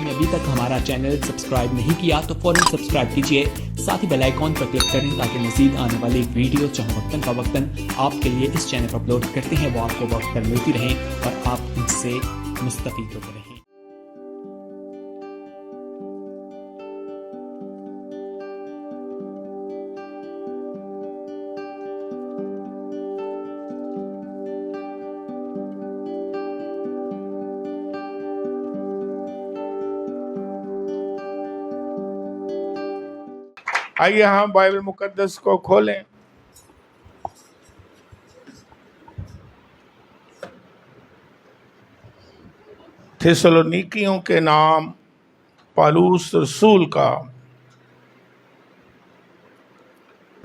آپ نے ابھی تک ہمارا چینل سبسکرائب نہیں کیا تو فوراً سبسکرائب کیجئے، ساتھ ہی بیل آئیکن پر کلک کریں تاکہ مزید آنے والی ویڈیو جو وقتاً فوقتاً آپ کے لیے اس چینل پر اپلوڈ کرتے ہیں وہ آپ کو وقت پر ملتی رہیں اور آپ ان سے مستفید ہوتے رہیں۔ آئیے ہم بائبل مقدس کو کھولیں۔ تھیسلونیکیوں کے نام پالوس رسول کا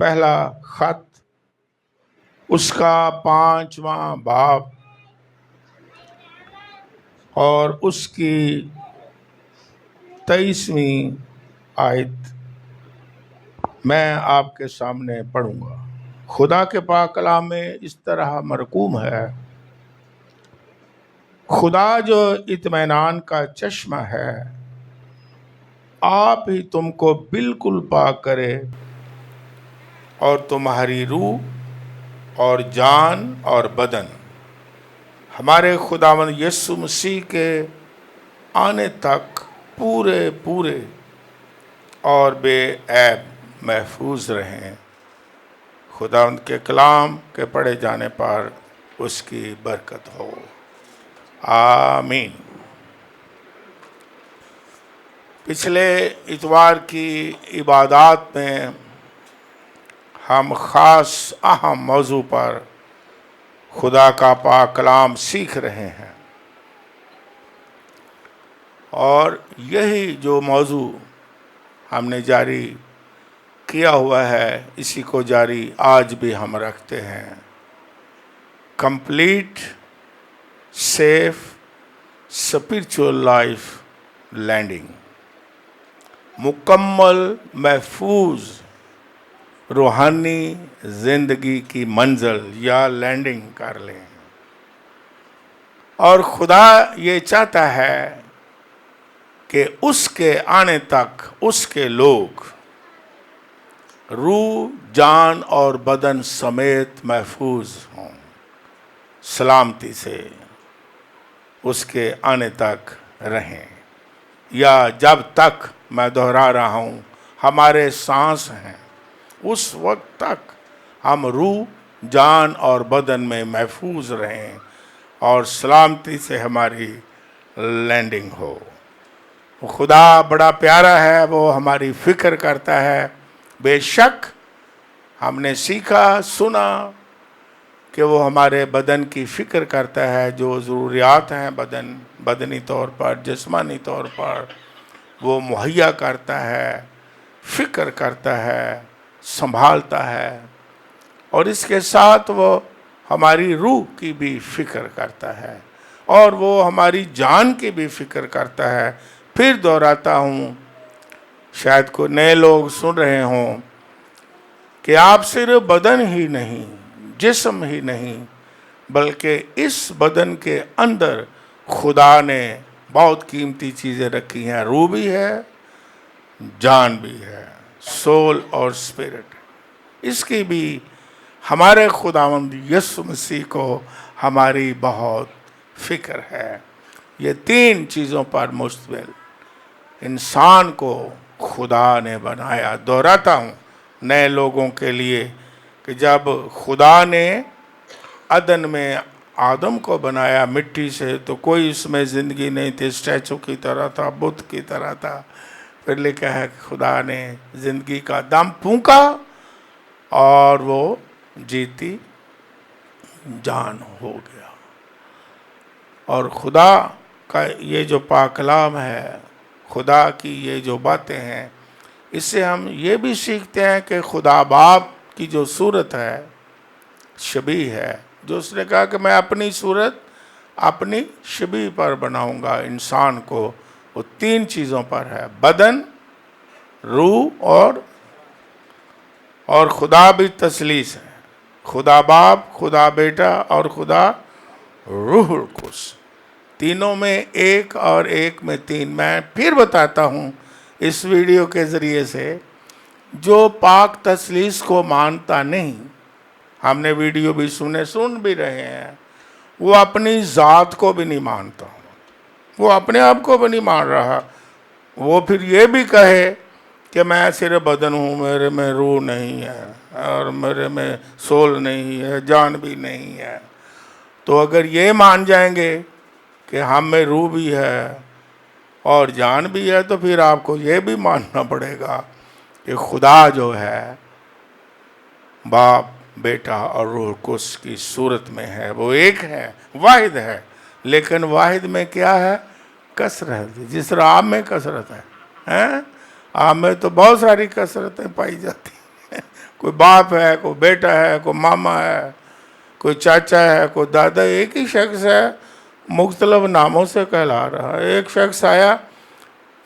پہلا خط، اس کا 5واں باب اور اس کی 23ویں آیت میں آپ کے سامنے پڑھوں گا۔ خدا کے پاک کلام میں اس طرح مرقوم ہے: خدا جو اطمینان کا چشمہ ہے آپ ہی تم کو بالکل پاک کرے اور تمہاری روح اور جان اور بدن ہمارے خداوند یسوع مسیح کے آنے تک پورے اور بے عیب محفوظ رہیں۔ خداوند کے کلام کے پڑھے جانے پر اس کی برکت ہو، آمین۔ پچھلے اتوار کی عبادات میں ہم خاص اہم موضوع پر خدا کا پاک کلام سیکھ رہے ہیں، اور یہی جو موضوع ہم نے جاری کیا ہوا ہے اسی کو جاری آج بھی ہم رکھتے ہیں۔ Complete safe spiritual life landing, مکمل محفوظ روحانی زندگی کی منزل یا لینڈنگ کر لیں۔ اور خدا یہ چاہتا ہے کہ اس کے آنے تک اس کے لوگ روح، جان اور بدن سمیت محفوظ ہوں، سلامتی سے اس کے آنے تک رہیں، یا جب تک، میں دہرا رہا ہوں، ہمارے سانس ہیں اس وقت تک ہم روح، جان اور بدن میں محفوظ رہیں اور سلامتی سے ہماری لینڈنگ ہو۔ خدا بڑا پیارا ہے، وہ ہماری فکر کرتا ہے۔ بے شک ہم نے سیکھا، سنا کہ وہ ہمارے بدن کی فکر کرتا ہے، جو ضروریات ہیں بدنی طور پر، جسمانی طور پر وہ مہیا کرتا ہے، فکر کرتا ہے، سنبھالتا ہے، اور اس کے ساتھ وہ ہماری روح کی بھی فکر کرتا ہے، اور وہ ہماری جان کی بھی فکر کرتا ہے۔ پھر دہراتا ہوں، شاید کوئی نئے لوگ سن رہے ہوں کہ آپ صرف بدن ہی نہیں، جسم ہی نہیں، بلکہ اس بدن کے اندر خدا نے بہت قیمتی چیزیں رکھی ہیں۔ روح بھی ہے، جان بھی ہے، سول اور اسپرٹ۔ اس کی بھی ہمارے خداوند یسوع مسیح کو ہماری بہت فکر ہے۔ یہ 3 چیزوں پر مشتمل انسان کو خدا نے بنایا۔ دہراتا ہوں نئے لوگوں کے لیے کہ جب خدا نے عدن میں آدم کو بنایا مٹی سے تو کوئی اس میں زندگی نہیں تھی، اسٹیچو کی طرح تھا، بت کی طرح تھا۔ پھر لکھا ہے کہ خدا نے زندگی کا دم پھونکا اور وہ جیتی جان ہو گیا۔ اور خدا کا یہ جو پاک کلام ہے، خدا کی یہ جو باتیں ہیں، اس سے ہم یہ بھی سیکھتے ہیں کہ خدا باپ کی جو صورت ہے، شبیہ ہے، جو اس نے کہا کہ میں اپنی صورت اپنی شبیہ پر بناؤں گا انسان کو، وہ 3 چیزوں پر ہے: بدن، روح اور خدا بھی تثلیث ہے، خدا باپ، خدا بیٹا اور خدا روح القدس۔ तीनों में एक और एक में तीन। मैं फिर बताता हूँ इस वीडियो के ज़रिए से, जो पाक तसलीस को मानता नहीं, हमने वीडियो भी सुन भी रहे हैं, वो अपनी ज़ात को भी नहीं मानता, वो अपने आप को भी नहीं मान रहा। वो फिर ये भी कहे कि मैं सिर्फ बदन हूँ, मेरे में रूह नहीं है और मेरे में सोल नहीं है, जान भी नहीं है। तो अगर ये मान जाएंगे कि हम में रूह भी है और जान भी है, तो फिर आपको ये भी मानना पड़ेगा कि खुदा जो है बाप, बेटा और रूह कुद्स की सूरत में है। वो एक है, वाहिद है, लेकिन वाहिद में क्या है? कसरत। जिस तरह आप में कसरत है, आप में तो बहुत सारी कसरतें पाई जाती हैं। कोई बाप है, कोई बेटा है, कोई मामा है, कोई चाचा है, कोई दादा। एक ही शख्स है, मुख्तलिफ नामों से कहला रहा है। एक शख्स आया,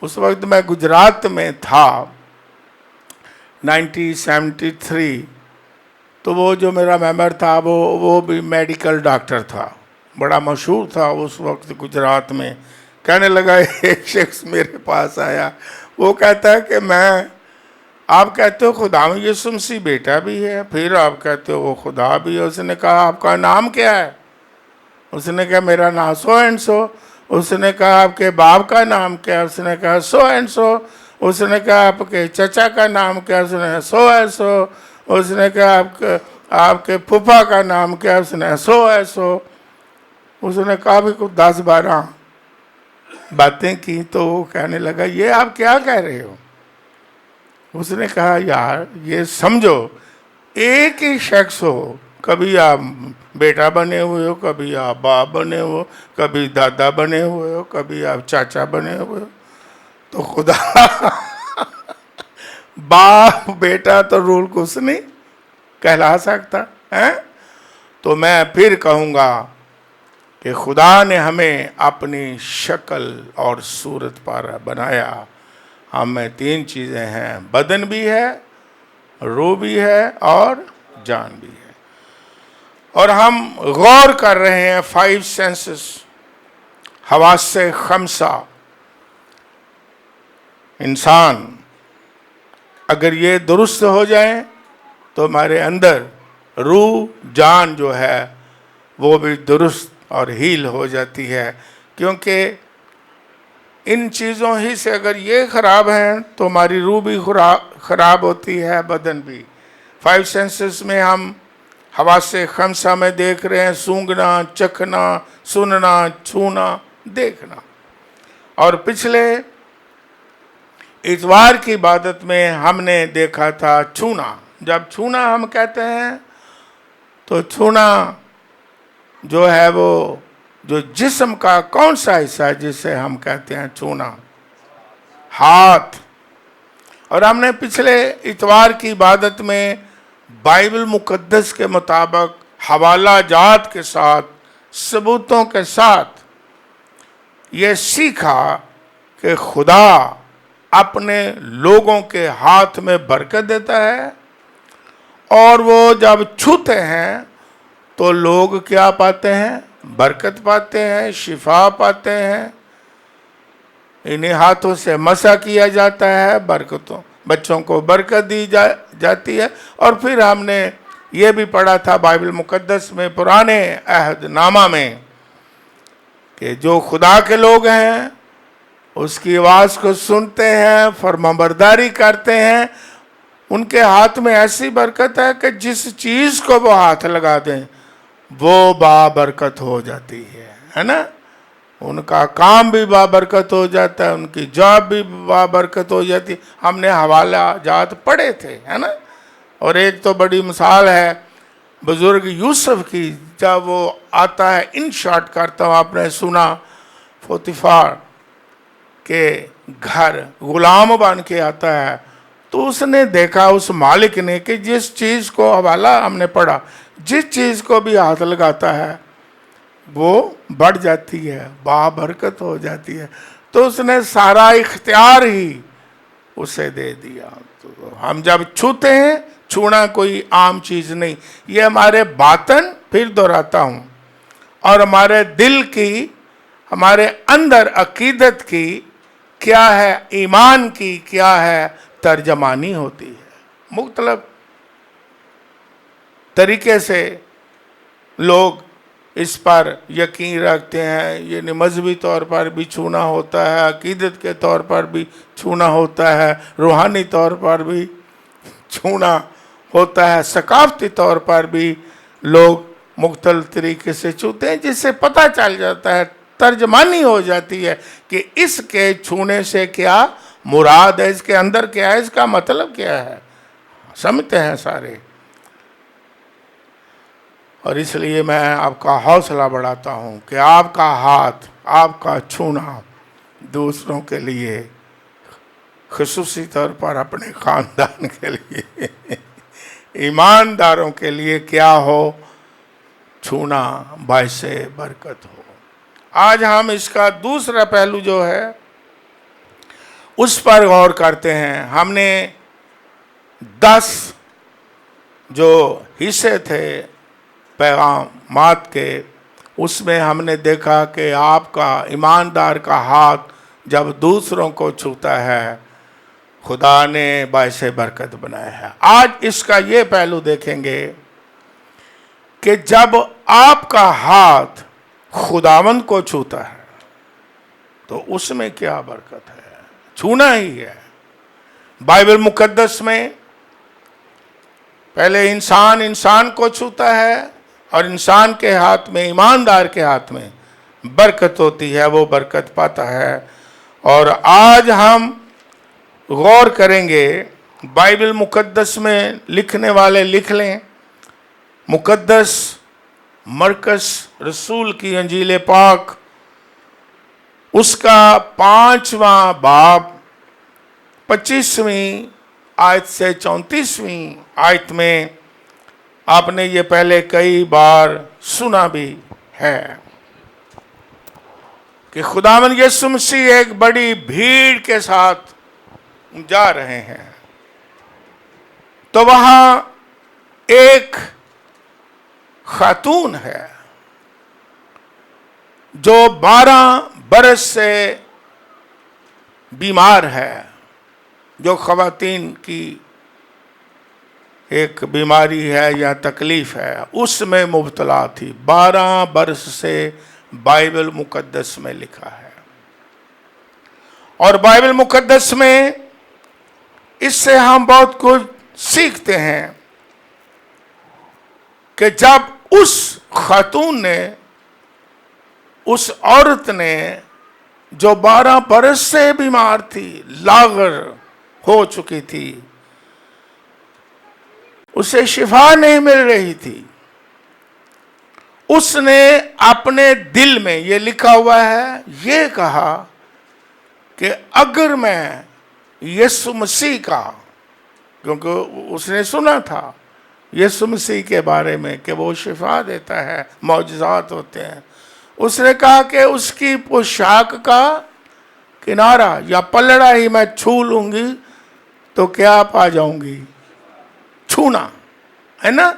उस वक्त मैं गुजरात में था 1973, तो वो जो मेरा मेंबर था वो भी मेडिकल डॉक्टर था, बड़ा मशहूर था उस वक्त गुजरात में। कहने लगा, एक शख्स मेरे पास आया, वो कहता है कि आप कहते हो खुदा यीशु मसीह बेटा भी है, फिर आप कहते हो वो खुदा भी है। उसने कहा आपका नाम क्या है? उसने कहा मेरा नाम सो एंड सो। उसने कहा आपके बाप का नाम क्या है? उसने कहा सो एंड सो। उसने कहा आपके चचा का नाम क्या है? उसने कहा सो एंड सो। उसने कहा आपके फूफा का नाम क्या है? उसने कहा सो एंड सो। उसने कहा भी कुछ 10-12 बातें की, तो वो कहने लगा ये आप क्या कह रहे हो? उसने कहा यार ये समझो, एक ही शख्स हो, कभी आप बेटा बने हुए हो, कभी आप बाप बने हो, कभी दादा बने हुए हो, कभी आप चाचा बने हुए हो, तो खुदा बाप बेटा तो रूह कुछ नहीं कहला सकता है। तो मैं फिर कहूँगा कि खुदा ने हमें अपनी शक्ल और सूरत पर बनाया। हम में 3 चीज़ें हैं, बदन भी है, रूह भी है और जान भी है। और हम गौर कर रहे हैं 5 सेंसेस, हवासे खमसा। इंसान अगर ये दुरुस्त हो जाए तो हमारे अंदर रूह जान जो है वो भी दुरुस्त और हील हो जाती है। क्योंकि इन चीज़ों ही से अगर ये ख़राब हैं तो हमारी रूह भी ख़राब होती है, बदन भी। 5 सेंसेस में हम हवासे खमसा में देख रहे हैं सूंघना, चखना, सुनना, छूना, देखना। और पिछले इतवार की इबादत में हमने देखा था छूना। जब छूना हम कहते हैं तो छूना जो है वो जो जिस्म का कौन सा हिस्सा है जिसे हम कहते हैं छूना? हाथ। और हमने पिछले इतवार की इबादत में बाइबल मुकद्दस के मुताबिक हवाला जात के साथ, सबूतों के साथ ये सीखा कि खुदा अपने लोगों के हाथ में बरकत देता है, और वो जब छूते हैं तो लोग क्या पाते हैं? बरकत पाते हैं, शिफा पाते हैं। इन्हीं हाथों से मसा किया जाता है, बरकतों, बच्चों को बरकत दी जाती है। और फिर हमने ये भी पढ़ा था बाइबल मुकद्दस में, पुराने अहद नामा में, कि जो खुदा के लोग हैं उसकी आवाज़ को सुनते हैं, फरमाबरदारी करते हैं, उनके हाथ में ऐसी बरकत है कि जिस चीज़ को वो हाथ लगा दें वो बाबरकत हो जाती है ना। उनका काम भी बाबरकत हो जाता है, उनकी जॉब भी बाबरकत हो जाती है। हमने हवाला जात पढ़े थे, है ना। और एक तो बड़ी मिसाल है बुज़ुर्ग यूसुफ की, जब वो आता है, इन शॉर्ट करता हूँ, आपने सुना, पोतीफार के घर गुलाम बन के आता है, तो उसने देखा उस मालिक ने कि जिस चीज़ को, हवाला हमने पढ़ा, जिस चीज़ को भी हाथ लगाता है वो बढ़ जाती है, बाबरकत हो जाती है। तो उसने सारा इख्तियार ही उसे दे दिया। तो हम जब छूते हैं, छूना कोई आम चीज़ नहीं, ये हमारे बातन, फिर दोहराता हूँ, और हमारे दिल की, ہمارے اندر عقیدت کی کیا ہے، ایمان کی کیا ہے ترجمانی ہوتی ہے۔ مختلف طریقے سے لوگ اس پر یقین رکھتے ہیں، یعنی مذہبی طور پر بھی چھونا ہوتا ہے، عقیدت کے طور پر بھی چھونا ہوتا ہے، روحانی طور پر بھی چھونا ہوتا ہے، ثقافتی طور پر بھی لوگ مختلف طریقے سے چھوتے ہیں، جس سے پتہ چل جاتا ہے، ترجمانی ہو جاتی ہے کہ اس کے چھونے سے کیا مراد ہے، اس کے اندر کیا ہے، اس کا مطلب کیا ہے، سمجھتے ہیں سارے۔ اور اس لیے میں آپ کا حوصلہ بڑھاتا ہوں کہ آپ کا ہاتھ، آپ کا چھونا دوسروں کے لیے، خصوصی طور پر اپنے خاندان کے لیے، ایمانداروں کے لیے کیا ہو، چھونا باعث برکت ہو۔ آج ہم اس کا دوسرا پہلو جو ہے اس پر غور کرتے ہیں۔ ہم نے 10 جو حصے تھے پیغامات کے، اس میں ہم نے دیکھا کہ آپ کا ایماندار کا ہاتھ جب دوسروں کو چھوتا ہے خدا نے باعث برکت بنایا ہے۔ آج اس کا یہ پہلو دیکھیں گے کہ جب آپ کا ہاتھ خداوند کو چھوتا ہے تو اس میں کیا برکت ہے، چھونا ہی ہے۔ بائبل مقدس میں پہلے انسان کو چھوتا ہے اور انسان کے ہاتھ میں، ایماندار کے ہاتھ میں برکت ہوتی ہے، وہ برکت پاتا ہے۔ اور آج ہم غور کریں گے، بائبل مقدس میں لکھنے والے لکھ لیں، مقدس مرکز رسول کی انجیل پاک، اس کا 5واں باب 25ویں آیت سے 34ویں آیت میں آپ نے یہ پہلے کئی بار سنا بھی ہے کہ خداوند یسوع مسیح ایک بڑی بھیڑ کے ساتھ جا رہے ہیں، تو وہاں ایک خاتون ہے جو 12 برس سے بیمار ہے، جو خواتین کی ایک بیماری ہے یا تکلیف ہے، اس میں مبتلا تھی۔ 12 برس سے بائبل مقدس میں لکھا ہے، اور بائبل مقدس میں اس سے ہم بہت کچھ سیکھتے ہیں کہ جب اس خاتون نے، اس عورت نے جو 12 برس سے بیمار تھی، لاغر ہو چکی تھی، اسے شفا نہیں مل رہی تھی، اس نے اپنے دل میں، یہ لکھا ہوا ہے، یہ کہا کہ اگر میں یسوع مسیح کا، کیونکہ اس نے سنا تھا یسوع مسیح کے بارے میں کہ وہ شفا دیتا ہے، معجزات ہوتے ہیں، اس نے کہا کہ اس کی پوشاک کا کنارہ یا پلڑا ہی میں چھو لوں گی تو کیا پا جاؤں گی، چھونا ہے نا۔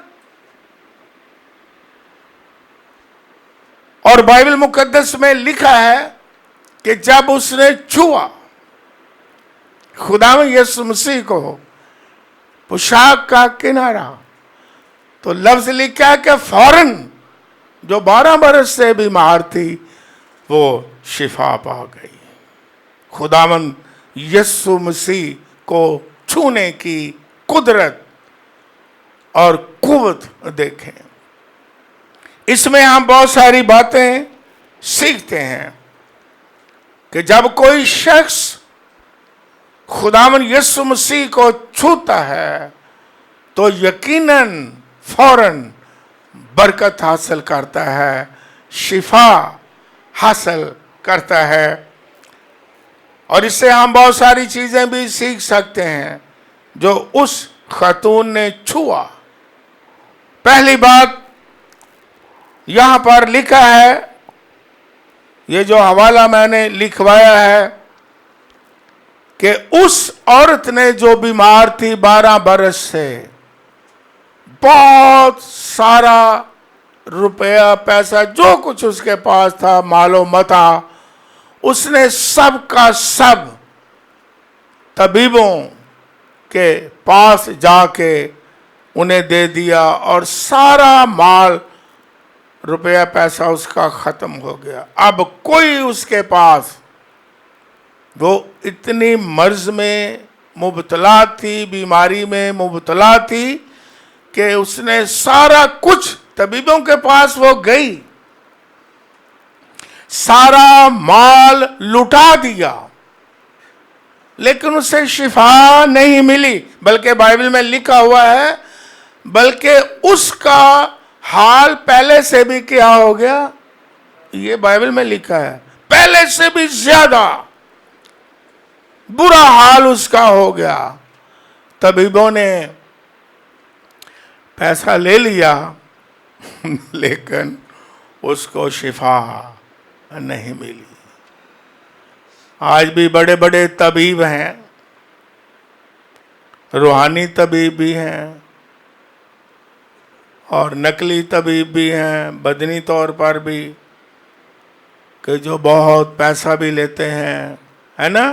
اور بائبل مقدس میں لکھا ہے کہ جب اس نے چھوا خداوند یسوع مسیح کو پوشاک کا کنارہ، تو لفظ لکھا ہے کہ فوراً جو 12 برس سے بیمار تھی وہ شفا پا گئی۔ خداوند یسوع مسیح کو چھونے کی قدرت اور قوت دیکھیں۔ اس میں ہم بہت ساری باتیں سیکھتے ہیں کہ جب کوئی شخص خداوند یسوع مسیح کو چھوتا ہے تو یقیناً فوراً برکت حاصل کرتا ہے، شفا حاصل کرتا ہے۔ اور اس سے ہم بہت ساری چیزیں بھی سیکھ سکتے ہیں جو اس خاتون نے چھوا۔ پہلی بات یہاں پر لکھا ہے، یہ جو حوالہ میں نے لکھوایا ہے، کہ اس عورت نے جو بیمار تھی 12 برس سے، بہت سارا रुपया पैसा जो कुछ उसके पास था, मालो मता, उसने सब का सब तबीबों के पास जाके उन्हें दे दिया और सारा माल रुपया पैसा उसका खत्म हो गया। अब कोई उसके पास, वो इतनी मर्ज में मुबतला थी, बीमारी में मुबतला थी कि उसने सारा कुछ, तबीबों के पास वो गई, सारा माल लुटा दिया, लेकिन उसे शिफा नहीं मिली। बल्कि बाइबल में लिखा हुआ है, बल्कि उसका हाल पहले से भी क्या हो गया, ये बाइबल में लिखा है, पहले से भी ज्यादा बुरा हाल उसका हो गया। तबीबों ने पैसा ले लिया लेकिन उसको शिफा नहीं मिली। आज भी बड़े बड़े तबीब हैं, रूहानी तबीब भी हैं और नकली तबीब भी हैं, बदनी तौर पर भी, कि जो बहुत पैसा भी लेते हैं, है ना।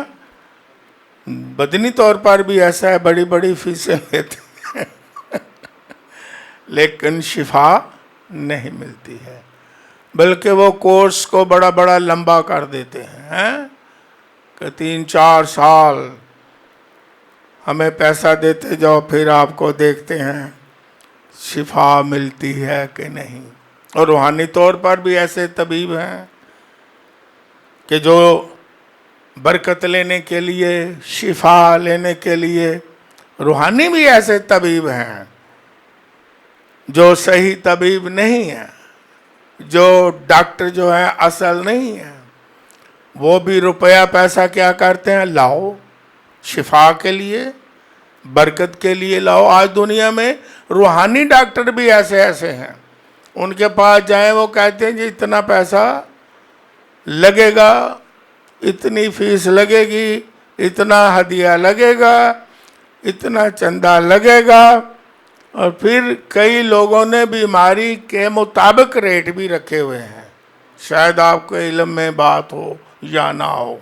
बदनी तौर पर भी ऐसा है, बड़ी बड़ी फीसें लेते हैं लेकिन शिफा नहीं मिलती है। बल्कि वो कोर्स को बड़ा बड़ा लंबा कर देते हैं, कि 3-4 साल हमें पैसा देते जाओ, फिर आपको देखते हैं शिफा मिलती है कि नहीं। और रूहानी तौर पर भी ऐसे तबीब हैं कि जो बरकत लेने के लिए, शिफा लेने के लिए, रूहानी भी ऐसे तबीब हैं जो सही तबीब नहीं है, जो डॉक्टर जो है असल नहीं है। वो भी रुपया पैसा क्या करते हैं, लाओ शिफा के लिए, बरकत के लिए लाओ। आज दुनिया में रूहानी डॉक्टर भी ऐसे ऐसे हैं, उनके पास जाएं, वो कहते हैं जी इतना पैसा लगेगा, इतनी फीस लगेगी, इतना हदिया लगेगा, इतना चंदा लगेगा। और फिर कई लोगों ने बीमारी के मुताबिक रेट भी रखे हुए हैं। शायद आपको इल्म में बात हो या ना हो।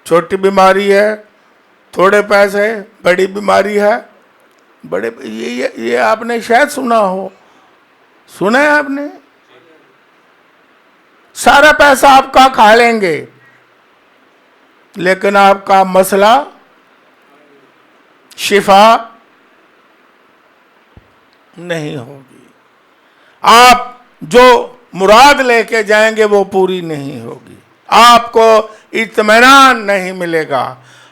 छोटी बीमारी है थोड़े पैसे, बड़ी बीमारी है बड़े, ये आपने शायद सुना हो, सुना है आपने। सारा पैसा आपका खा लेंगे लेकिन आपका मसला, शिफा नहीं होगी। आप जो मुराद लेके जाएंगे वो पूरी नहीं होगी, आपको इत्मीनान नहीं मिलेगा,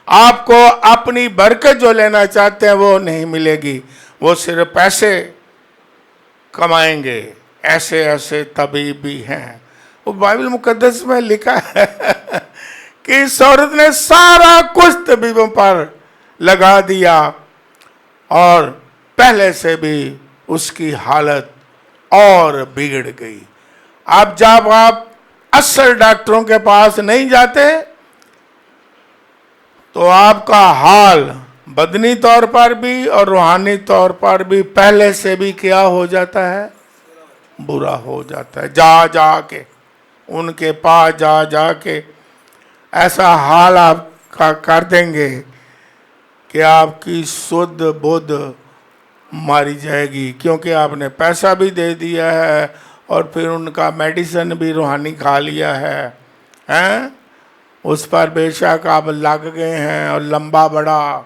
आपको अपनी बरकत जो लेना चाहते हैं वो नहीं मिलेगी। वो सिर्फ पैसे कमाएंगे। ऐसे ऐसे तबीब भी हैं। वो बाइबल मुकद्दस में लिखा है कि इस औरत ने सारा कुछ तबीबों पर लगा दिया और पहले से भी उसकी हालत और बिगड़ गई। अब जब आप असल डॉक्टरों के पास नहीं जाते तो आपका हाल बदनी तौर पर भी और रूहानी तौर पर भी पहले से भी क्या हो जाता है, बुरा हो जाता है। जा जा के उनके पास जा जा के ऐसा हाल आपका कर देंगे कि आपकी शुद्ध बुद्ध मारी जाएगी, क्योंकि आपने पैसा भी दे दिया है और फिर उनका मेडिसिन भी रूहानी खा लिया है, हैं? उस पर बेशक आप लग गए हैं और लंबा बड़ा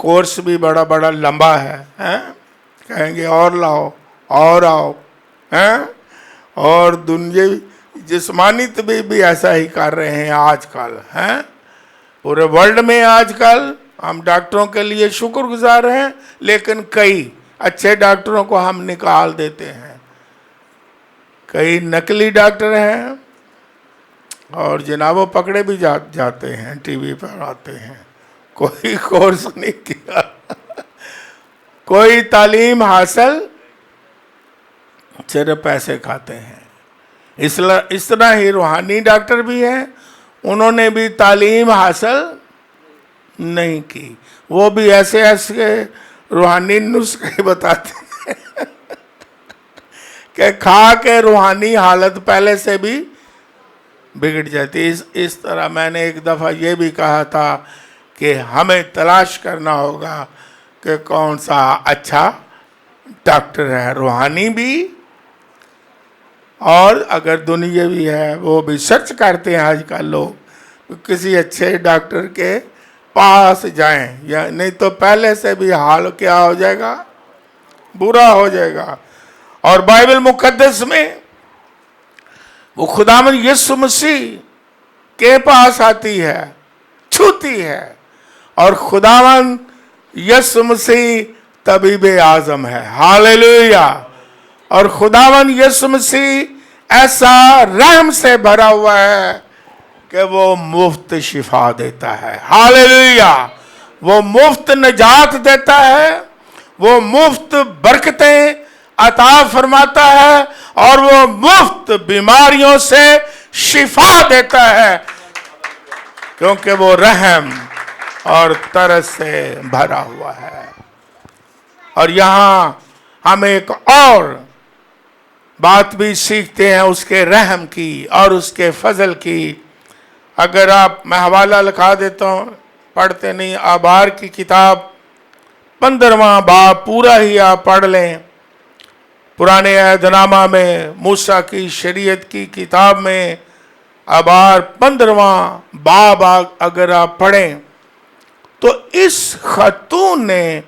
कोर्स भी बड़ा बड़ा लंबा है, हैं? कहेंगे और लाओ और आओ, हैं? और दुनिया जिस्मानी तबीब भी ऐसा ही कर रहे हैं आजकल, हैं? पूरे वर्ल्ड में आजकल हम डॉक्टरों के लिए शुक्रगुजार हैं, लेकिन कई अच्छे डॉक्टरों को हम निकाल देते हैं। कई नकली डॉक्टर हैं और जनाब पकड़े भी जाते हैं, टीवी पर आते हैं। कोई कोर्स नहीं किया कोई तालीम हासिल, सिर्फ पैसे खाते हैं। इस तरह ही रूहानी डॉक्टर भी हैं, उन्होंने भी तालीम हासिल नहीं की, वो भी ऐसे ऐसे रूहानी नुस्खे बताते हैं کہ کھا کے روحانی حالت پہلے سے بھی بگڑ جاتی. اس طرح میں نے ایک دفعہ یہ بھی کہا تھا کہ ہمیں تلاش کرنا ہوگا کہ کون سا اچھا ڈاکٹر ہے, روحانی بھی اور اگر دنیاوی ہے وہ بھی. سرچ کرتے ہیں آج کل لوگ, کسی اچھے ڈاکٹر کے پاس جائیں, یا نہیں تو پہلے سے بھی حال کیا ہو جائے گا, برا ہو جائے گا. اور بائبل مقدس میں وہ خداوند یسوع مسیح کے پاس آتی ہے, چھوتی ہے, اور خداوند یسوع مسیح طبیب اعظم ہے. ہاللیلویا. اور خداوند یسوع مسیح ایسا رحم سے بھرا ہوا ہے کہ وہ مفت شفا دیتا ہے. ہاللیلویا. وہ مفت نجات دیتا ہے, وہ مفت برکتیں عطا فرماتا ہے, اور وہ مفت بیماریوں سے شفا دیتا ہے, کیونکہ وہ رحم اور ترس سے بھرا ہوا ہے. اور یہاں ہم ایک اور بات بھی سیکھتے ہیں اس کے رحم کی اور اس کے فضل کی. اگر آپ, میں حوالہ لکھا دیتا ہوں, پڑھتے نہیں, آبار کی کتاب 15واں باب پورا ہی آپ پڑھ لیں. پرانے عہد نامہ میں موسیٰ کی شریعت کی کتاب میں آبار 15واں باب اگر آپ پڑھیں تو اس خاتون نے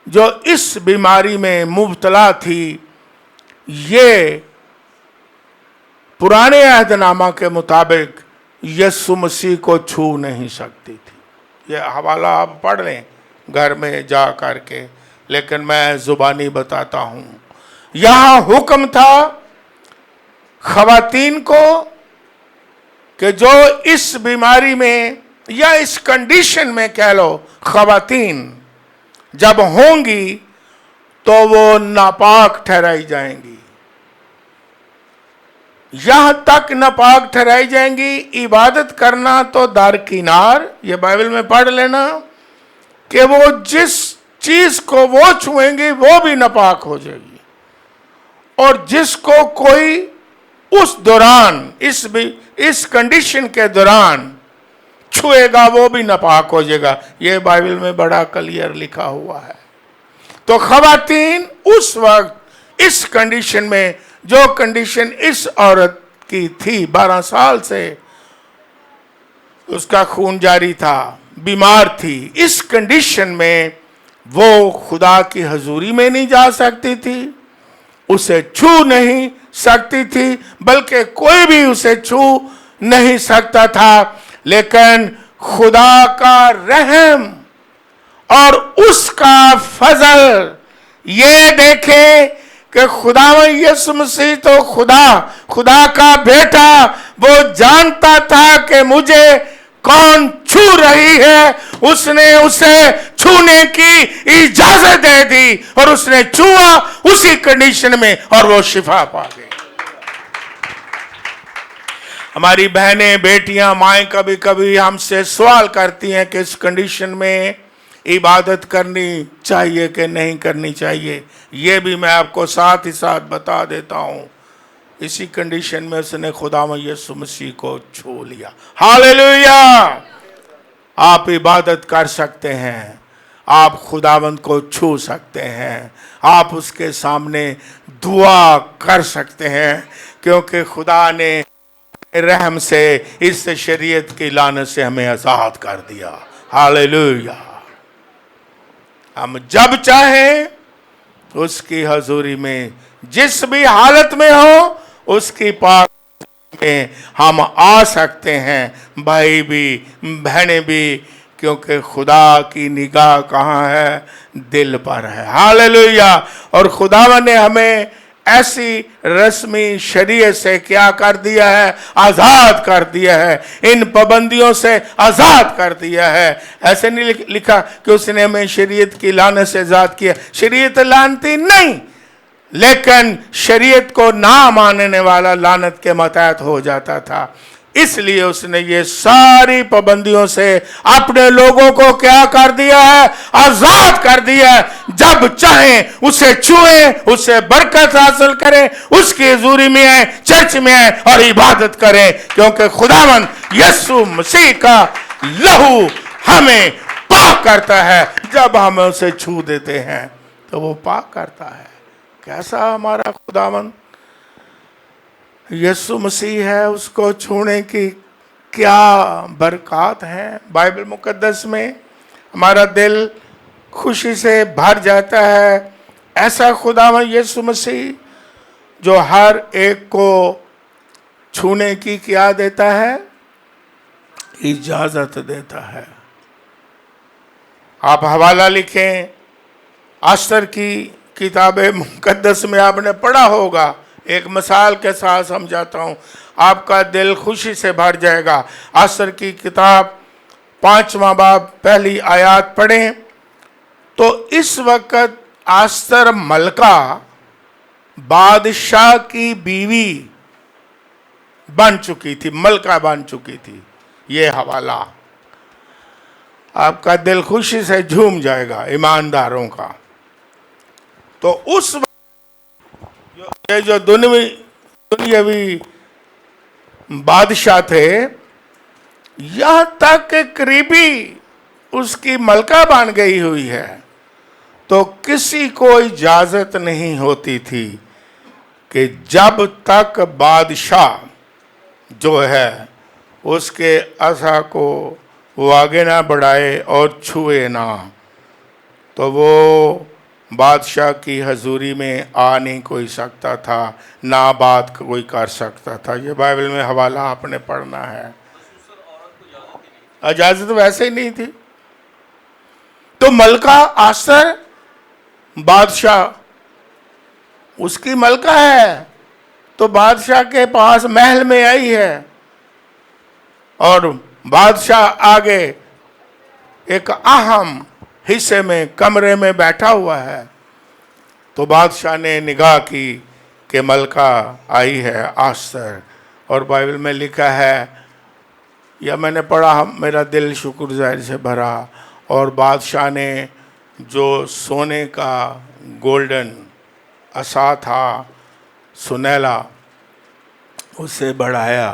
جو اس بیماری میں مبتلا تھی, یہ پرانے عہد نامہ کے مطابق یسوع مسیح کو چھو نہیں سکتی تھی. یہ حوالہ آپ پڑھ لیں گھر میں جا کر کے, لیکن میں زبانی بتاتا ہوں. یہاں حکم تھا خواتین کو کہ جو اس بیماری میں یا اس کنڈیشن میں کہہ لو, خواتین جب ہوں گی تو وہ ناپاک ٹھہرائی جائیں گی. یہاں تک ناپاک ٹھہرائی جائیں گی, عبادت کرنا تو درکنار. یہ بائبل میں پڑھ لینا کہ وہ جس چیز کو وہ چھوئیں گی وہ بھی ناپاک ہو جائے گی, اور جس کو کوئی اس دوران اس کنڈیشن کے دوران چھوئے گا وہ بھی ناپاک ہو جائے گا. یہ بائبل میں بڑا کلیئر لکھا ہوا ہے. تو خواتین اس وقت اس کنڈیشن میں, جو کنڈیشن اس عورت کی تھی, 12 سال سے اس کا خون جاری تھا, بیمار تھی, اس کنڈیشن میں وہ خدا کی حضوری میں نہیں جا سکتی تھی, اسے چھو نہیں سکتی تھی, بلکہ کوئی بھی اسے چھو نہیں سکتا تھا. لیکن خدا کا رحم اور اس کا فضل یہ دیکھیں کہ خداوند یسوع مسیح تو خدا کا بیٹا, وہ جانتا تھا کہ مجھے کون چھو رہی ہے. اس نے اسے چھونے کی اجازت دے دی اور اس نے چھوا اسی کنڈیشن میں, اور وہ شفا پا گئی. ہماری بہنیں, بیٹیاں, مائیں کبھی کبھی ہم سے سوال کرتی ہیں کہ اس کنڈیشن میں عبادت کرنی چاہیے کہ نہیں کرنی چاہیے. یہ بھی میں آپ کو ساتھ ہی ساتھ بتا دیتا ہوں, اسی کنڈیشن میں اس نے خداوند یسوع مسیح کو چھو لیا. ہاللیلویا. آپ عبادت کر سکتے ہیں, آپ خداوند کو چھو سکتے ہیں, آپ اس کے سامنے دعا کر سکتے ہیں, کیونکہ خدا نے رحم سے اس شریعت کی لعنت سے ہمیں آزاد کر دیا. ہاللیلویا. ہم جب چاہیں اس کی حضوری میں, جس بھی حالت میں ہو, اس کی پاک میں ہم آ سکتے ہیں, بھائی بھی بہنیں بھی, کیونکہ خدا کی نگاہ کہاں ہے؟ دل پر ہے. ہاللیلویا. اور خداوند نے ہمیں ایسی رسمی شریعت سے کیا کر دیا ہے؟ آزاد کر دیا ہے, ان پابندیوں سے آزاد کر دیا ہے. ایسے نہیں لکھا کہ اس نے ہمیں شریعت کی لعنت سے آزاد کیا. شریعت لعنتی نہیں, لیکن شریعت کو نہ ماننے والا لعنت کے متحد ہو جاتا تھا. اس لیے اس نے یہ ساری پابندیوں سے اپنے لوگوں کو کیا کر دیا ہے؟ آزاد کر دیا ہے. जब चाहें उसे छुएं, उससे बरकत हासिल करें, उसकी हजूरी में आए, चर्च में आए और इबादत करें, क्योंकि खुदावन यीशु मसीह का लहू हमें पाक करता है। जब हम उसे छू देते हैं तो वो पाक करता है। कैसा हमारा खुदावन यीशु मसीह है, उसको छूने की क्या बरकत है। बाइबल मुकद्दस में हमारा दिल खुशी से भर जाता है। ऐसा खुदावन यीशु मसीह जो हर एक को छूने की क्या देता है, इजाजत देता है। आप हवाला लिखें, आस्तर की किताब मुकद्दस में आपने पढ़ा होगा। एक मिसाल के साथ समझाता हूँ, आपका दिल खुशी से भर जाएगा। आस्तर की किताब 5वां बाब पहली आयत पढ़ें तो इस वक्त आस्तर मलका बादशाह की बीवी बन चुकी थी, मलका बन चुकी थी। ये हवाला आपका दिल खुशी से झूम जाएगा ईमानदारों का। तो उस वक्त ये जो दुनियावी बादशाह थे, यहां तक कि करीबी उसकी मलका बन गई हुई है, तो किसी को इजाजत नहीं होती थी कि जब तक बादशाह जो है उसके असा को वो आगे ना बढ़ाए और छुए ना, तो वो बादशाह की हजूरी में आ नहीं कोई सकता था, ना बात कोई कर सकता था। ये बाइबल में हवाला आपने पढ़ना है। इजाजत वैसे ही नहीं थी। तो मलका आस्तर बादशाह, उसकी मलका है, तो बादशाह के पास महल में आई है और बादशाह आगे एक अहम हिस्से में कमरे में बैठा हुआ है। तो बादशाह ने निगाह की कि मलका आई है आस्तर, और बाइबल में लिखा है, या मैंने पढ़ा, मेरा दिल शुक्रगुजारी से भरा, और बादशाह ने जो सोने का गोल्डन असा था, सुनहला, उसे बढ़ाया।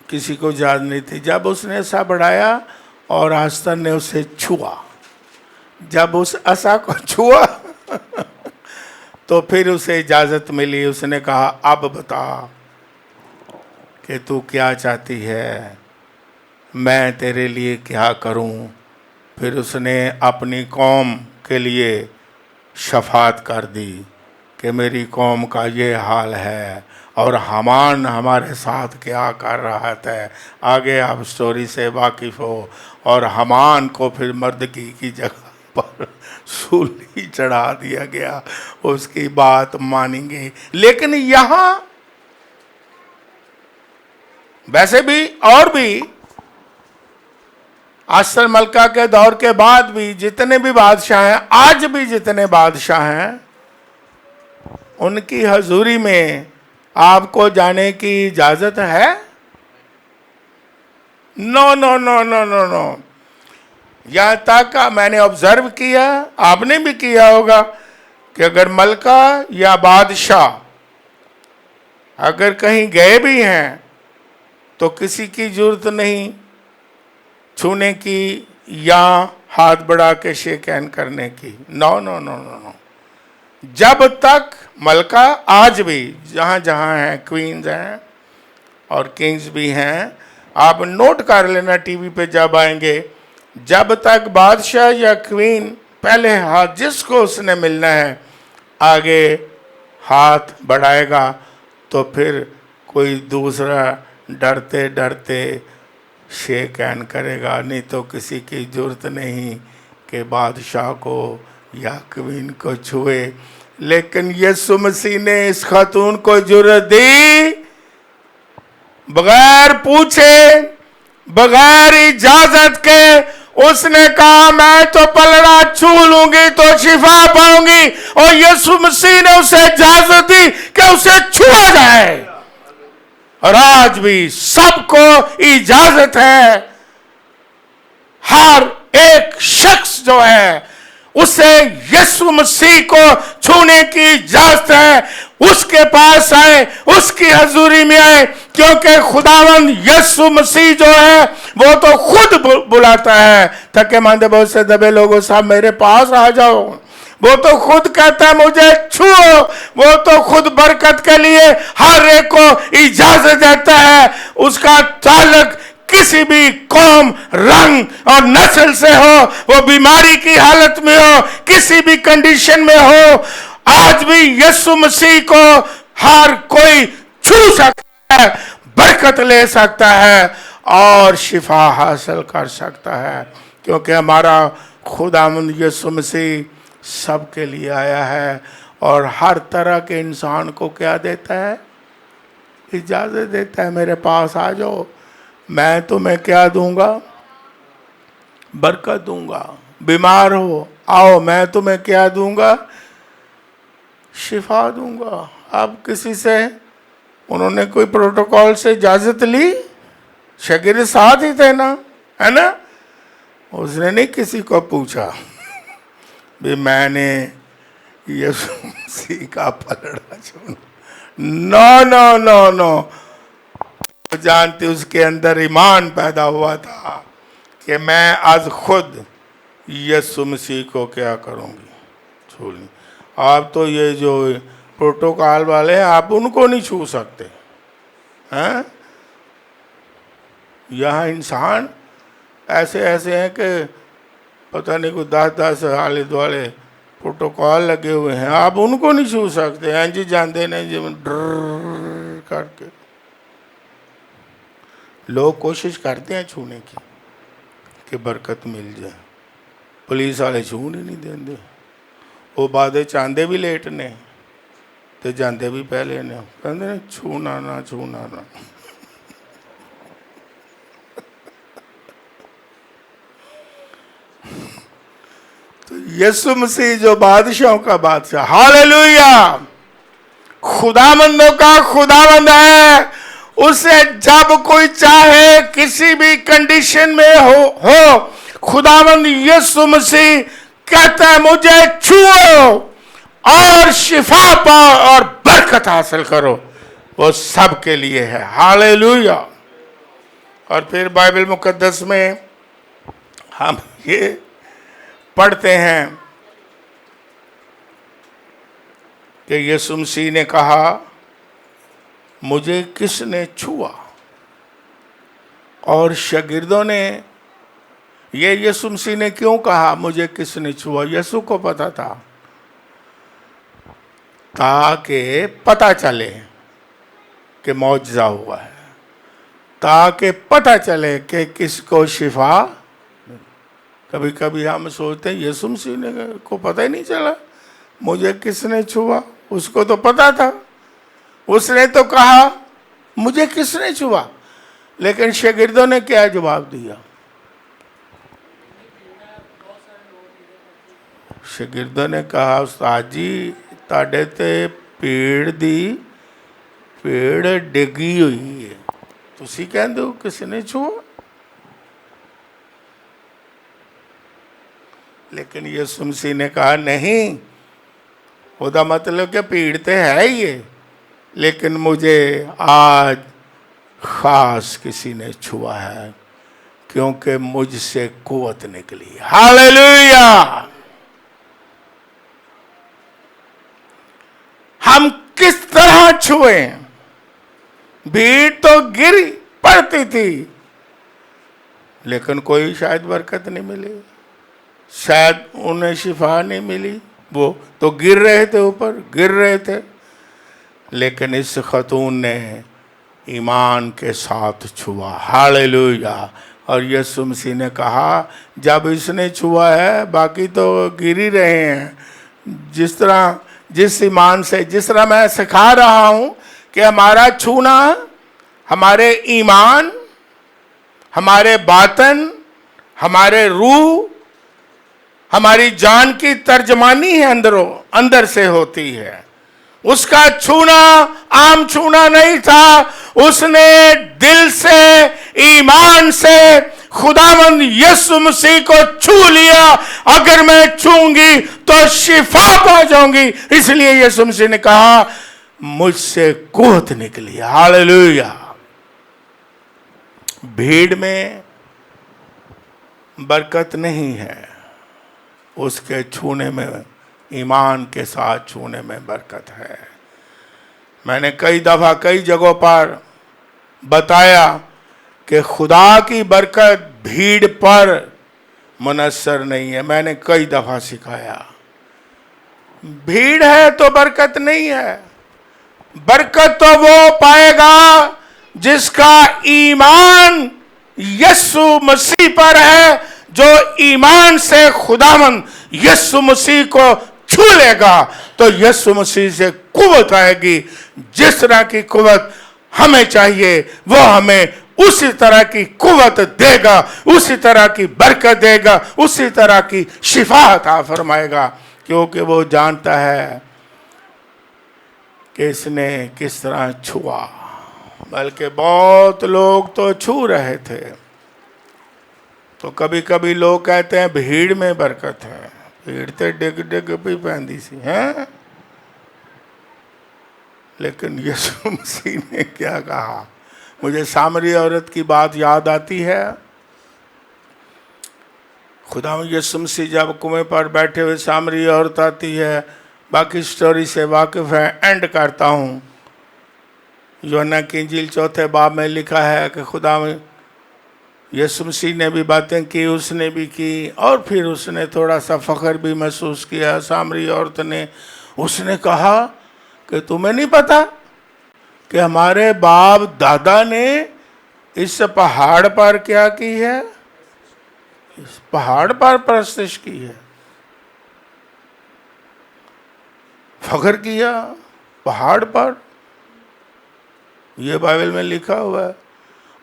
किसी को याद नहीं थी। जब उसने ऐसा बढ़ाया और आस्तर ने उसे छुआ, जब उस असा को छुआ तो फिर उसे इजाजत मिली। उसने कहा, अब बता कि तू क्या चाहती है, मैं तेरे लिए क्या करूं। फिर उसने अपनी कौम के लिए शफात कर दी कि मेरी कौम का ये हाल है, और हामान हमारे साथ क्या कर रहा था। आगे आप स्टोरी से वाकिफ हो। और हामान को फिर मर्दगी की जगह पर सूली चढ़ा दिया गया, उसकी बात मानेंगे। लेकिन यहाँ वैसे भी और भी आस्तर मलका के दौर के बाद भी जितने भी बादशाह हैं, आज भी जितने बादशाह हैं, उनकी हजूरी में आपको जाने की इजाजत है? No no no no no no. यहां तक मैंने ऑब्जर्व किया, आपने भी किया होगा, कि अगर मलका या बादशाह अगर कहीं गए भी हैं तो किसी की जरूरत नहीं छूने की या हाथ बढ़ा के शेक हैंड करने की। No no no no no. जब तक मलका, आज भी जहाँ जहाँ हैं, क्वींस हैं और किंग्स भी हैं, आप नोट कर लेना टीवी पे जब आएंगे, जब तक बादशाह या क्वीन पहले हाथ जिसको उसने मिलना है आगे हाथ बढ़ाएगा, तो फिर कोई दूसरा डरते डरते शेक हैंड करेगा, नहीं तो किसी की जरूरत नहीं कि बादशाह को या क्वीन को छुए। लेकिन यीशु मसीह ने इस खातून को जरूरत दी, बगैर पूछे, बगैर इजाजत के। उसने कहा, मैं तो पलड़ा छू लूंगी तो शिफा पाऊंगी, और यीशु मसीह ने उसे इजाजत दी कि उसे छुआ जाए। और आज भी सबको इजाजत है, हर एक शख्स जो है उसे यीशु मसीह को छूने की इजाजत है। उसके पास आए, उसकी हजूरी में आए, क्योंकि खुदावंद यीशु मसीह जो है वो तो खुद बुलाता है, थके मांदे बहुत से दबे लोगों साहब मेरे पास आ जाओ। वो तो खुद कहता है मुझे छुओ। वो तो खुद बरकत के लिए हर एक को इजाजत देता है। उसका ताल्लुक किसी भी कौम, रंग और नस्ल से हो, वो बीमारी की हालत में हो, किसी भी कंडीशन में हो, आज भी यीशु मसीह को हर कोई छू सकता है, बरकत ले सकता है और शिफा हासिल कर सकता है, क्योंकि हमारा खुदावंद यीशु मसीह सबके लिए आया है और हर तरह के इंसान को क्या देता है? इजाजत देता है, मेरे पास आ जाओ, मैं तुम्हें क्या दूंगा? बरकत दूंगा। बीमार हो, आओ, मैं तुम्हें क्या दूंगा? शिफा दूंगा। अब किसी से उन्होंने कोई प्रोटोकॉल से इजाजत ली? शागिर्द साथ ही थे ना, है ना? उसने नहीं किसी को पूछा भी मैंने यीशु मसीह का पलड़ा छूना। नो नो नो नो, जानते उसके अंदर ईमान पैदा हुआ था कि मैं आज खुद यीशु मसीह को क्या करूंगी? छू ली। आप तो ये जो प्रोटोकॉल वाले हैं, आप उनको नहीं छू सकते हैं। यहाँ इंसान ऐसे ऐसे हैं कि पता नहीं कोई 10-10 आले दुआले प्रोटोकॉल लगे हुए हैं, आप उनको नहीं छू सकते हैं जी, जानते नहीं जी, डर करके लोग कोशिश करते हैं छूने की कि बरकत मिल जाए। पुलिस वाले छून ही नहीं देंगे। वो बादे चांदे भी लेट ने ते जाते भी पहले ने, कहते छूना ना, छूना ना। तो यीशु मसीह जो बादशाहों का बादशाह, हालेलुया, खुदावंदों का खुदावंद है। उसे जब कोई चाहे किसी भी कंडीशन में हो खुदावंद यीशु मसीह कहता है मुझे छुओ और शिफा पाओ और बरकत हासिल करो। वो सबके लिए है। हालेलुया। और फिर बाइबल मुकद्दस में हम ये पढ़ते हैं कि यीशु मसीह ने कहा मुझे किसने छुआ, और शागिर्दों ने ये यीशु मसीह ने क्यों कहा मुझे किसने छुआ? यीशु को पता था, ताकि पता चले कि मौजज़ा हुआ है, ताकि पता चले कि किसको शिफा। कभी कभी हम सोचते हैं यीशु मसीह ने को पता ही नहीं चला मुझे किसने छुआ, उसको तो पता था, उसने तो कहा मुझे किसने छुआ। लेकिन शागिर्दों ने क्या जवाब दिया? शागिर्दों ने कहा उस्ताद जी ताड़े ते पेड़ डिगी हुई है, तुसी कहंदे हो किसने छुआ। लेकिन यीशु मसीह ने कहा नहीं, ओदा मतलब कि भीड़ तो है ही है, लेकिन मुझे आज खास किसी ने छुआ है क्योंकि मुझसे कुव्वत निकली। हालेलुया। हम किस तरह छुए? भीड़ तो गिरी पड़ती थी, लेकिन कोई शायद बरकत नहीं मिली, शायद उन्हें शिफा नहीं मिली। वो तो गिर रहे थे, ऊपर गिर रहे थे। लेकिन इस खतून ने ईमान के साथ छुआ। हालेलुया। और यीशु मसीह ने कहा जब इसने छुआ है बाकी तो गिर ही रहे हैं। जिस ईमान से, जिस तरह मैं सिखा रहा हूं कि हमारा छूना हमारे ईमान, हमारे बातन, हमारे रूह, हमारी जान की तर्जमानी है, अंदर से होती है। उसका छूना आम छूना नहीं था, उसने दिल से, ईमान से खुदावंद यीशु मसीह को छू लिया, अगर मैं छूंगी तो शिफा पा जाऊंगी। इसलिए यीशु मसीह ने कहा मुझसे कुव्वत निकली। हालेलुया। भीड़ में बरकत नहीं है, उसके छूने में, ईमान के साथ छूने में बरकत है। मैंने कई दफा कई जगहों पर बताया कि खुदा की बरकत भीड़ पर मुनस्सर नहीं है। मैंने कई दफा सिखाया, भीड़ है तो बरकत नहीं है। बरकत तो वो पाएगा जिसका ईमान यीशु मसीह पर है, जो ईमान से खुदावंद यीशु मसीह को छू लेगा तो यीशु मसीह से कुव्वत आएगी। जिस तरह की कुव्वत हमें चाहिए वो हमें उसी तरह की कुव्वत देगा, उसी तरह की बरकत देगा, उसी तरह की शिफा अता फरमाएगा, क्योंकि वो जानता है कि इसने किस तरह छुआ। बल्कि बहुत लोग तो छू रहे थे। तो कभी कभी लोग कहते हैं भीड़ में बरकत है, भीड़ ते डिग डिग भी पैंदी सी है। लेकिन यीशु मसीह ने क्या कहा? मुझे सामरी औरत की बात याद आती है। खुदा यीशु मसीह जब कुएं पर बैठे हुए सामरी औरत आती है, बाकी स्टोरी से वाकिफ है, एंड करता हूँ। यूहन्ना की इंजील 4 बाब में लिखा है कि खुदा यीशु मसीह ने भी बातें की, उसने भी की, और फिर उसने थोड़ा सा फख्र भी महसूस किया। सामरी औरत ने, उसने कहा कि तुम्हें नहीं पता कि हमारे बाप दादा ने इस पहाड़ पर क्या की है? इस पहाड़ पर परस्तिश की है, फख्र किया पहाड़ पर। ये बाइबल में लिखा हुआ है।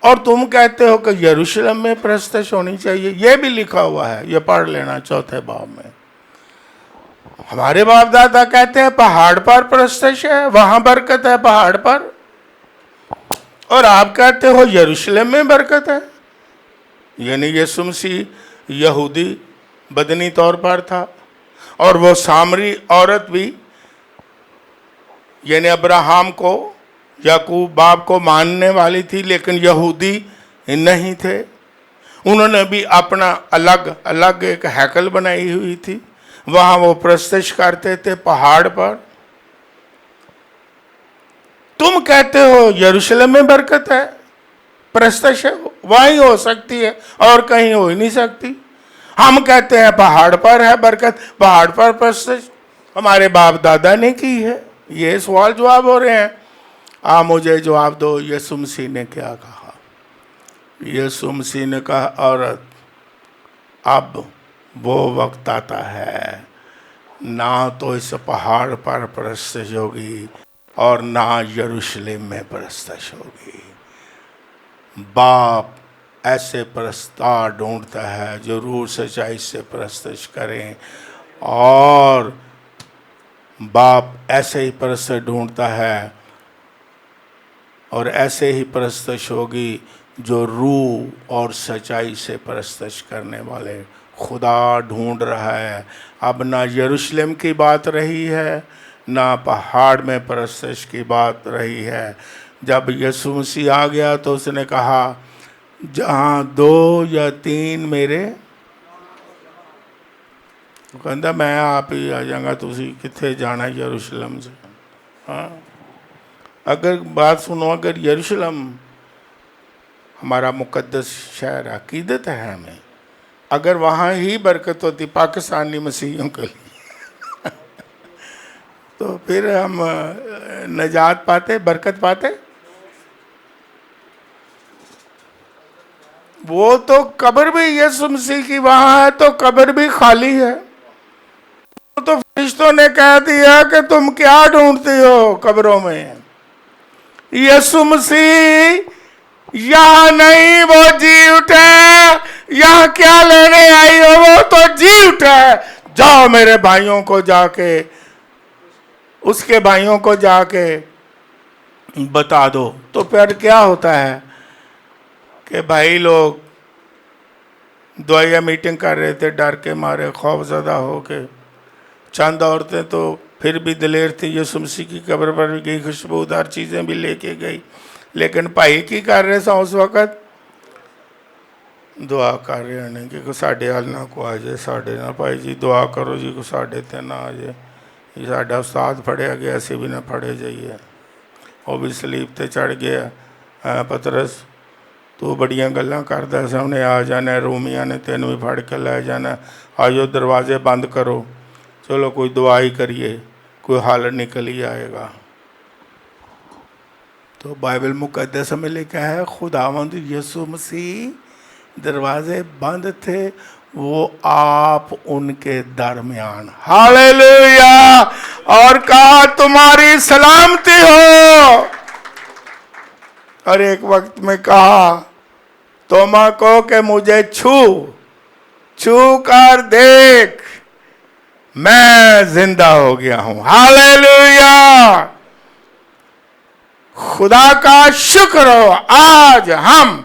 और तुम कहते हो कि यरूशलेम में परस्तिश होनी चाहिए, ये भी लिखा हुआ है। ये पढ़ लेना 4 बाब में। हमारे बाप दादा कहते हैं पहाड़ पर परस्तिश है, वहां बरकत है पहाड़ पर, और आप कहते हो यरूशलेम में बरकत है। यानी यीशु मसीह यहूदी बदनी तौर पर था, और वो सामरी औरत भी यानी अब्राहम को, याकूब बाप को मानने वाली थी, लेकिन यहूदी नहीं थे। उन्होंने भी अपना अलग अलग एक हैकल बनाई हुई थी, वहाँ वो परस्तिश करते थे पहाड़ पर। तुम कहते हो यरूशलेम में बरकत है, परस्तिश है, वहीं हो सकती है और कहीं हो ही नहीं सकती। हम कहते हैं पहाड़ पर है बरकत, पहाड़ पर परस्तिश हमारे बाप दादा ने की है। ये सवाल जवाब हो रहे हैं। मुझे जवाब दो, यीशु मसीह ने क्या कहा? यीशु मसीह ने कहा, औरत अब वो वक्त आता है, ना तो इस पहाड़ पर परस्तिश होगी और ना यरूशलेम में परस्तिश होगी। बाप ऐसे परस्तार ढूंढता है जो रूह सच्चाई से परस्तिश करें, और बाप ऐसे ही परस्तिश ढूंढता है, और ऐसे ही परस्तिश होगी जो रूह और सच्चाई से परस्तिश करने वाले खुदा ढूंढ रहा है। अब ना यरूशलेम की बात रही है, ना पहाड़ में परस्तिश की बात रही है। जब यीशु मसीह आ गया तो उसने कहा, जहाँ 2 या 3 मेरे, कहता मैं आप ही आ जाऊंगा, तुसी किथे जाना यरूशलेम से। हाँ, अगर बात सुनो, अगर यरूशलेम हमारा मुकद्दस शहर, अकीदत है हमें, अगर वहाँ ही बरकत होती पाकिस्तानी मसीहियों के लिए तो फिर हम नजात पाते, बरकत पाते। वो तो कब्र भी यीशु मसीह की वहाँ है, तो कब्र भी खाली है। तो फरिश्तों ने कह दिया कि तुम क्या ढूंढते हो कब्रों में? यीशु मसीह यहाँ नहीं, वो जी उठा। यहाँ क्या लेने आई हो? वो तो जी उठा। जाओ मेरे भाइयों को जाके, उसके भाइयों को जाके बता दो। तो फिर क्या होता है कि भाई लोग दुआया मीटिंग कर रहे थे, डर के मारे, खौफजदा हो के। चंद औरतें तो फिर भी दिलेर थी, यीशु मसीह की कब्र पर भी गई, खुशबूदार चीज़ें भी लेके गई। लेकिन भाई की कर रहे सा उस वक़्त? दुआ कर रहे हैं कि साढ़े हाल ना को आ जाए, साढ़े ना भाई जी दुआ करो जी को साढ़े ते ना आ जाए, ये साढ़ा उस्ताद फड़िया गया, असी भी ना फड़े जाइए। वो भी सलीब ते चढ़ गया। पतरस तू बड़ियां गल्लां करदा सी, उन्हें आ जाना, रोमिया ने तेन भी फड़ के लै जाना, आजो दरवाजे बंद करो, चलो कोई दुआ ही करिए, कोई हल निकल ही आएगा। तो बाइबल मुकद्दस में लिखा है खुदावंद यीशु मसीह दरवाजे बंद थे, वो आप उनके दरमियान, हालेलुया, और कहा तुम्हारी सलामती हो। और एक वक्त में कहा तोमा को कि मुझे छू कर देख, मैं जिंदा हो गया हूं। हालेलुया, खुदा का शुक्र हो, आज हम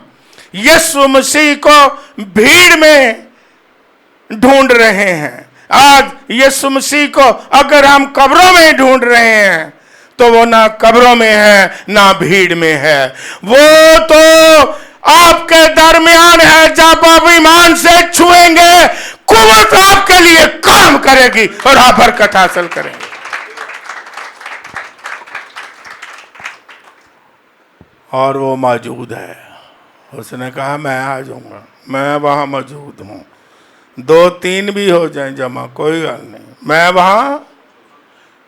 यीशु मसीह को भीड़ में ढूंढ रहे हैं। आज यीशु मसीह को अगर हम कब्रों में ढूंढ रहे हैं तो वो ना कब्रों में है ना भीड़ में है, वो तो आपके दरमियान है। जब आप ईमान से छुएंगे, कुव्वत आपके लिए काम करेगी और आप बरकत हासिल करेंगे। और वो मौजूद है। उसने कहा मैं आ जाऊंगा, मैं वहां मौजूद हूं, 2-3 भी हो जाएं जमा, कोई गल नहीं, मैं वहां।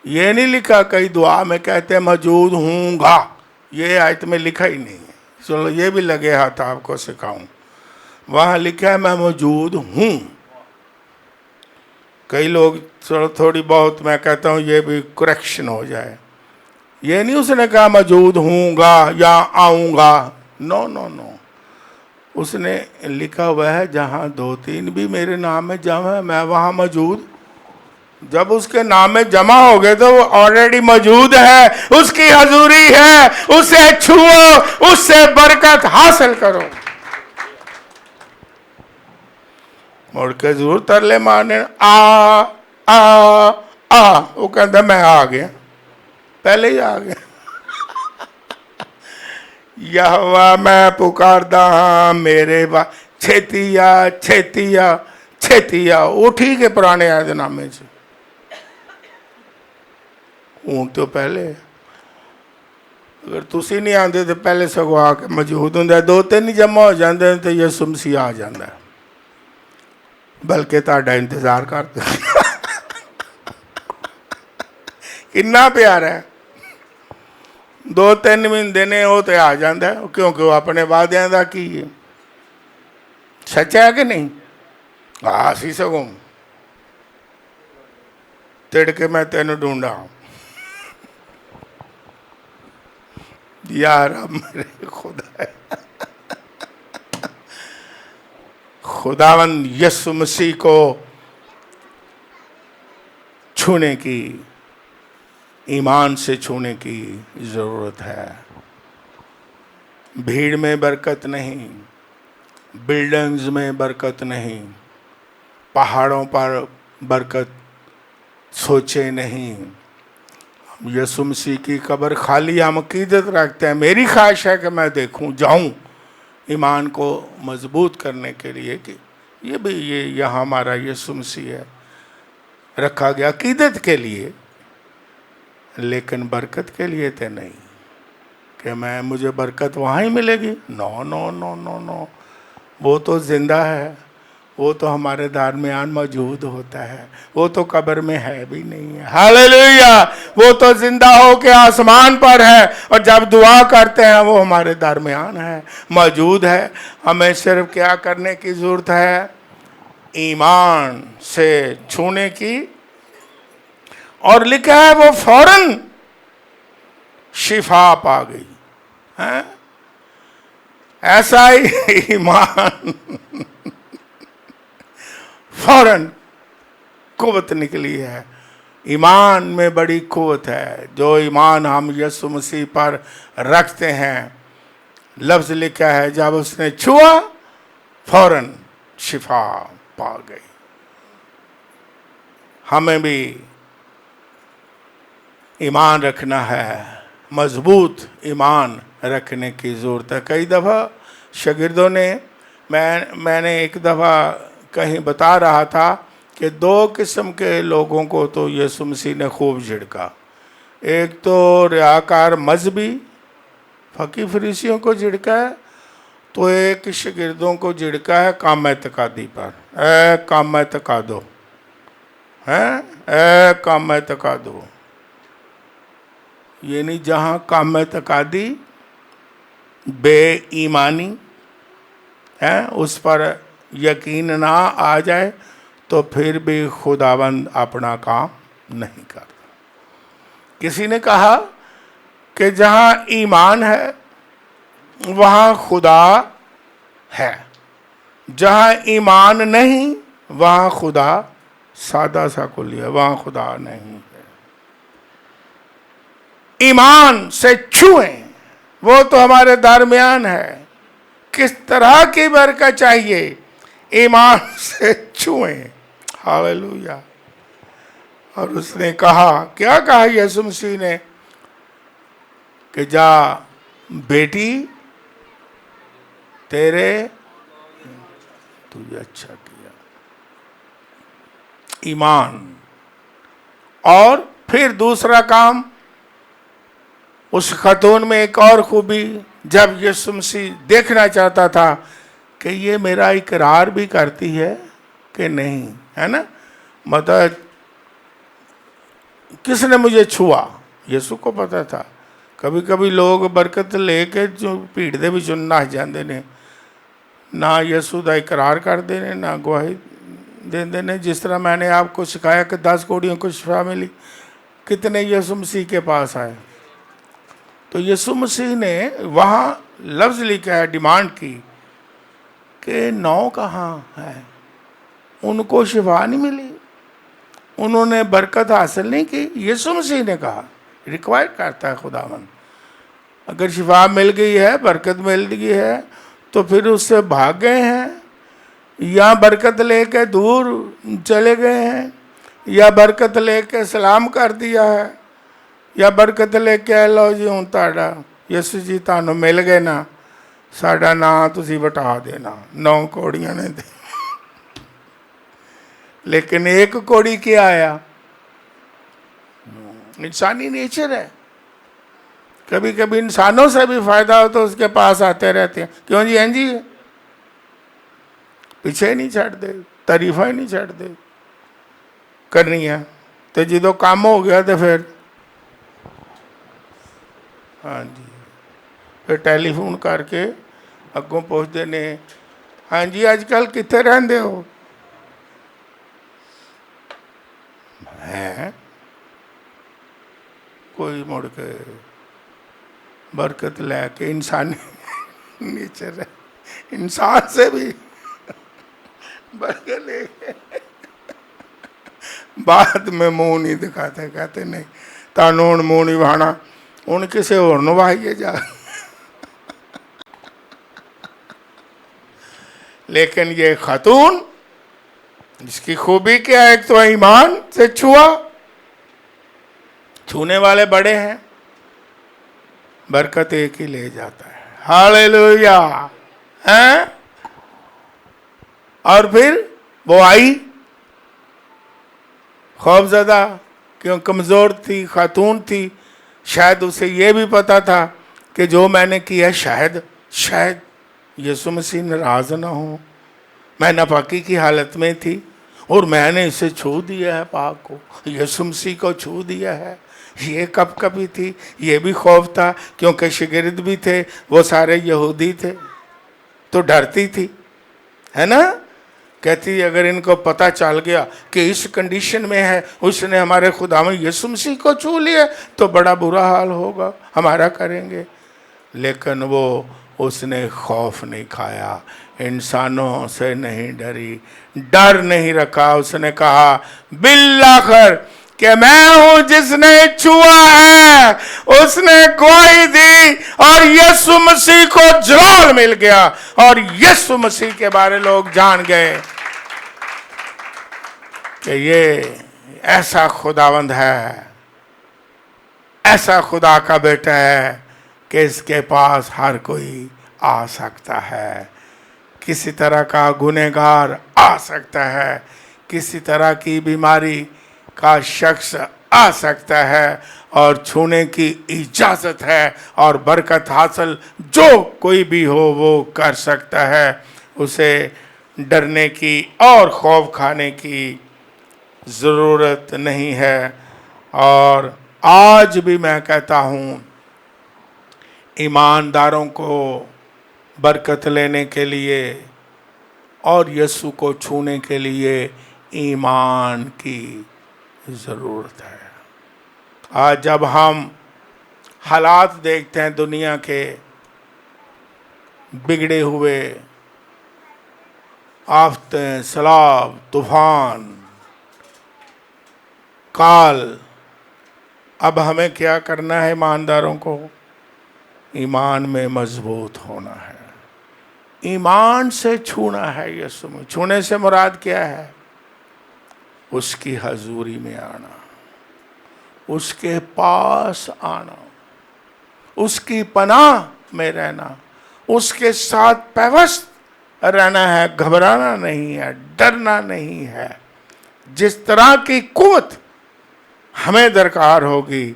ये नहीं लिखा, कई दुआ में कहते हैं मौजूद हूँगा, ये आयत में लिखा ही नहीं है। चलो ये भी लगे हाथ आपको सिखाऊं, वहाँ लिखा है मैं मौजूद हूँ। कई लोग चलो थोड़ी बहुत, मैं कहता हूँ ये भी करेक्शन हो जाए, ये नहीं उसने कहा मौजूद हूँगा या आऊँगा, नो नो नो, उसने लिखा हुआ है जहाँ 2-3 भी मेरे नाम में जमा है मैं वहाँ मौजूद। जब उसके नाम में जमा हो गए तो वो ऑलरेडी मौजूद है, उसकी हजूरी है, उसे छुओ, उससे बरकत हासिल करो। मुड़ के जरूर तरले मारने आ आ आ, वो कहता मैं आ गया, पहले ही आ गया। यहोवा मैं पुकारदा हाँ मेरे बा, छेतिया छेतिया छेतिया, उठी के पुराने आयतनामे से हूँ तो पहले, अगर तुसी नहीं आते तो पहले सगों आके मौजूद होंगे। 2-3 जमा हो जाते तो यीशु मसीह आ जाता, बल्कि तुहाडा इंतजार करते। कितना प्यारा है, 2-3 महीने ने वो तो आ जाता है, क्योंकि वो अपने वादे का की है, सच है कि नहीं। हाँ सी सगों तिड़के मैं तेन ढूंढा यार, अब मेरे खुदा है। खुदावंद यीशु मसीह को छूने की, ईमान से छूने की जरूरत है। भीड़ में बरकत नहीं, बिल्डिंग्स में बरकत नहीं, पहाड़ों पर बरकत सोचे नहीं। यीशु मसीह की कब्र खाली हम अकीदत रखते हैं। मेरी ख्वाहिश है कि मैं देखूं, जाऊं, ईमान को मजबूत करने के लिए कि ये भी ये यहाँ हमारा यीशु मसीह है, रखा गया अकीदत के लिए, लेकिन बरकत के लिए तो नहीं कि मुझे बरकत वहाँ ही मिलेगी। No no no no no, वो तो जिंदा है, वो तो हमारे दरमियान मौजूद होता है, वो तो कब्र में है भी नहीं है। हालेलुया, वो तो जिंदा हो के आसमान पर है, और जब दुआ करते हैं वो हमारे दरमियान है, मौजूद है। हमें सिर्फ क्या करने की ज़रूरत है? ईमान से छूने की। और लिखा है वो फौरन शिफा पा गई है। ऐसा ही ईमान फौरन कुव्वत निकली है। ईमान में बड़ी कुव्वत है। जो ईमान हम यीशु मसीह पर रखते हैं, लफ्ज़ लिखा है जब उसने छुआ फौरन شفا پا گئی۔ ہمیں بھی ایمان رکھنا ہے، مضبوط ایمان رکھنے کی ضرورت ہے۔ کئی دفعہ شاگردوں نے میں نے ایک دفعہ کہیں بتا رہا تھا کہ 2 قسم کے لوگوں کو تو یسوع مسیح نے خوب جھڑکا۔ ایک تو ریاکار مذہبی فقی فریسیوں کو جھڑکا ہے، تو ایک شاگردوں کو جھڑکا ہے کام اعتقادی پر۔ اے کام اعتقادو، اے کام اعتقادو، یعنی جہاں کام اعتقادی بے ایمانی ہے اس پر یقین نہ آ جائے تو پھر بھی خداوند اپنا کام نہیں کرتا۔ کسی نے کہا کہ جہاں ایمان ہے وہاں خدا ہے، جہاں ایمان نہیں وہاں خدا سادہ سا کلی ہے، وہاں خدا نہیں ہے۔ ایمان سے چھوئیں، وہ تو ہمارے درمیان ہے۔ کس طرح کی برکت چاہیے؟ ایمان سے چھوئیں۔ ہاللویا۔ اور اس نے کہا، کیا کہا یسوع مسیح نے؟ کہ جا بیٹی تیرے تجھے اچھا کیا۔ ایمان۔ اور پھر دوسرا کام، اس خاتون میں ایک اور خوبی، جب یسوع مسیح دیکھنا چاہتا تھا کہ یہ میرا اقرار بھی کرتی ہے کہ نہیں، ہے نا، مطلب کس نے مجھے چھوا؟ یسوع کو پتا تھا۔ کبھی کبھی لوگ برکت لے کے جو پیڑ دے بھی نہ جاندے نے، نہ یسوع دا اقرار کرتے ہیں نہ گواہی دیندے نے۔ جس طرح میں نے آپ کو سکھایا کہ 10 کوڑیوں کو شفا ملی، کتنے یسوع مسیح کے پاس آئے؟ تو یسوع مسیح نے وہاں لفظ لکھا ہے، ڈیمانڈ کی کہ 9 کہاں ہے؟ ان کو شفا نہیں ملی، انہوں نے برکت حاصل نہیں کی۔ یسوع مسیح نے کہا، ریکوائر کرتا ہے خداوند، اگر شفا مل گئی ہے، برکت مل گئی ہے، تو پھر اس سے بھاگ گئے ہیں، یا برکت لے کے دور چلے گئے ہیں، یا برکت لے کے سلام کر دیا ہے، یا برکت لے کے لو جی ہوں تاڑا یسوع جی تانوں مل گئے نا، ساڑا نا تسی بٹا دینا۔ 9 کوڑیاں نے دی، لیکن ایک کوڑی کیا آیا؟ انسانی نیچر ہے، کبھی کبھی انسانوں سے بھی فائدہ ہو تو اس کے پاس آتے رہتے ہیں، کیوں جی؟ ہیں جی، پیچھے نہیں چھڑ دے، تعریفہ ہی نہیں چھڑ دے کرنی ہے، تو جدو کام ہو گیا تو پھر ہاں جی، پھر ٹیلی فون کر کے اگوں پوچھتے نے، ہاں جی آج کل کتنے رہندے ہو؟ ہے کوئی مڑ کے برکت لے کے انسانی نیچر ہے، انسان سے بھی برکت لے کے بعد میں منہ نہیں دکھاتے، کہتے نہیں تانوں ہن منہ نہیں بہانا، ہن کسے ہور نوں واہیے جا۔ لیکن یہ خاتون، جس کی خوبی کیا ہے؟ ایک تو ایمان سے چھوا، چھونے والے بڑے ہیں، برکت ایک ہی لے جاتا ہے۔ ہاللویا۔ اور پھر وہ آئی خوف زدہ، کیوں؟ کمزور تھی، خاتون تھی، شاید اسے یہ بھی پتا تھا کہ جو میں نے کیا شاید یسوع مسیح ناراض نہ ہو۔ میں ناپاکی کی حالت میں تھی اور میں نے اسے چھو دیا ہے، پاک کو، یسوع مسیح کو چھو دیا ہے۔ یہ کب کبھی تھی، یہ بھی خوف تھا، کیونکہ شاگرد بھی تھے، وہ سارے یہودی تھے، تو ڈرتی تھی، ہے نا؟ کہتی اگر ان کو پتہ چل گیا کہ اس کنڈیشن میں ہے، اس نے ہمارے خداوند یسوع مسیح کو چھو لیا، تو بڑا برا حال ہوگا، ہمارا کریں گے۔ لیکن وہ اس نے خوف نہیں کھایا، انسانوں سے نہیں ڈری، ڈر نہیں رکھا۔ اس نے کہا بالآخر کہ میں ہوں جس نے چھوا ہے اس نے گواہی دی، اور یسوع مسیح کو جلال مل گیا، اور یسوع مسیح کے بارے لوگ جان گئے کہ یہ ایسا خداوند ہے، ایسا خدا کا بیٹا ہے کہ اس کے پاس ہر کوئی آ سکتا ہے، کسی طرح کا گنہگار آ سکتا ہے، کسی طرح کی بیماری کا شخص آ سکتا ہے، اور چھونے کی اجازت ہے، اور برکت حاصل جو کوئی بھی ہو وہ کر سکتا ہے، اسے ڈرنے کی اور خوف کھانے کی ضرورت نہیں ہے۔ اور آج بھی میں کہتا ہوں، ایمانداروں کو برکت لینے کے لیے اور یسوع کو چھونے کے لیے ایمان کی ضرورت ہے۔ آج جب ہم حالات دیکھتے ہیں دنیا کے بگڑے ہوئے، آفتیں، سیلاب، طوفان، کال، اب ہمیں کیا کرنا ہے؟ ایمانداروں کو ایمان میں مضبوط ہونا ہے، ایمان سے چھونا ہے یسوع میں۔ چھونے سے مراد کیا ہے؟ اس کی حضوری میں آنا، اس کے پاس آنا، اس کی پناہ میں رہنا، اس کے ساتھ پیوست رہنا ہے، گھبرانا نہیں ہے، ڈرنا نہیں ہے۔ جس طرح کی قوت ہمیں درکار ہوگی،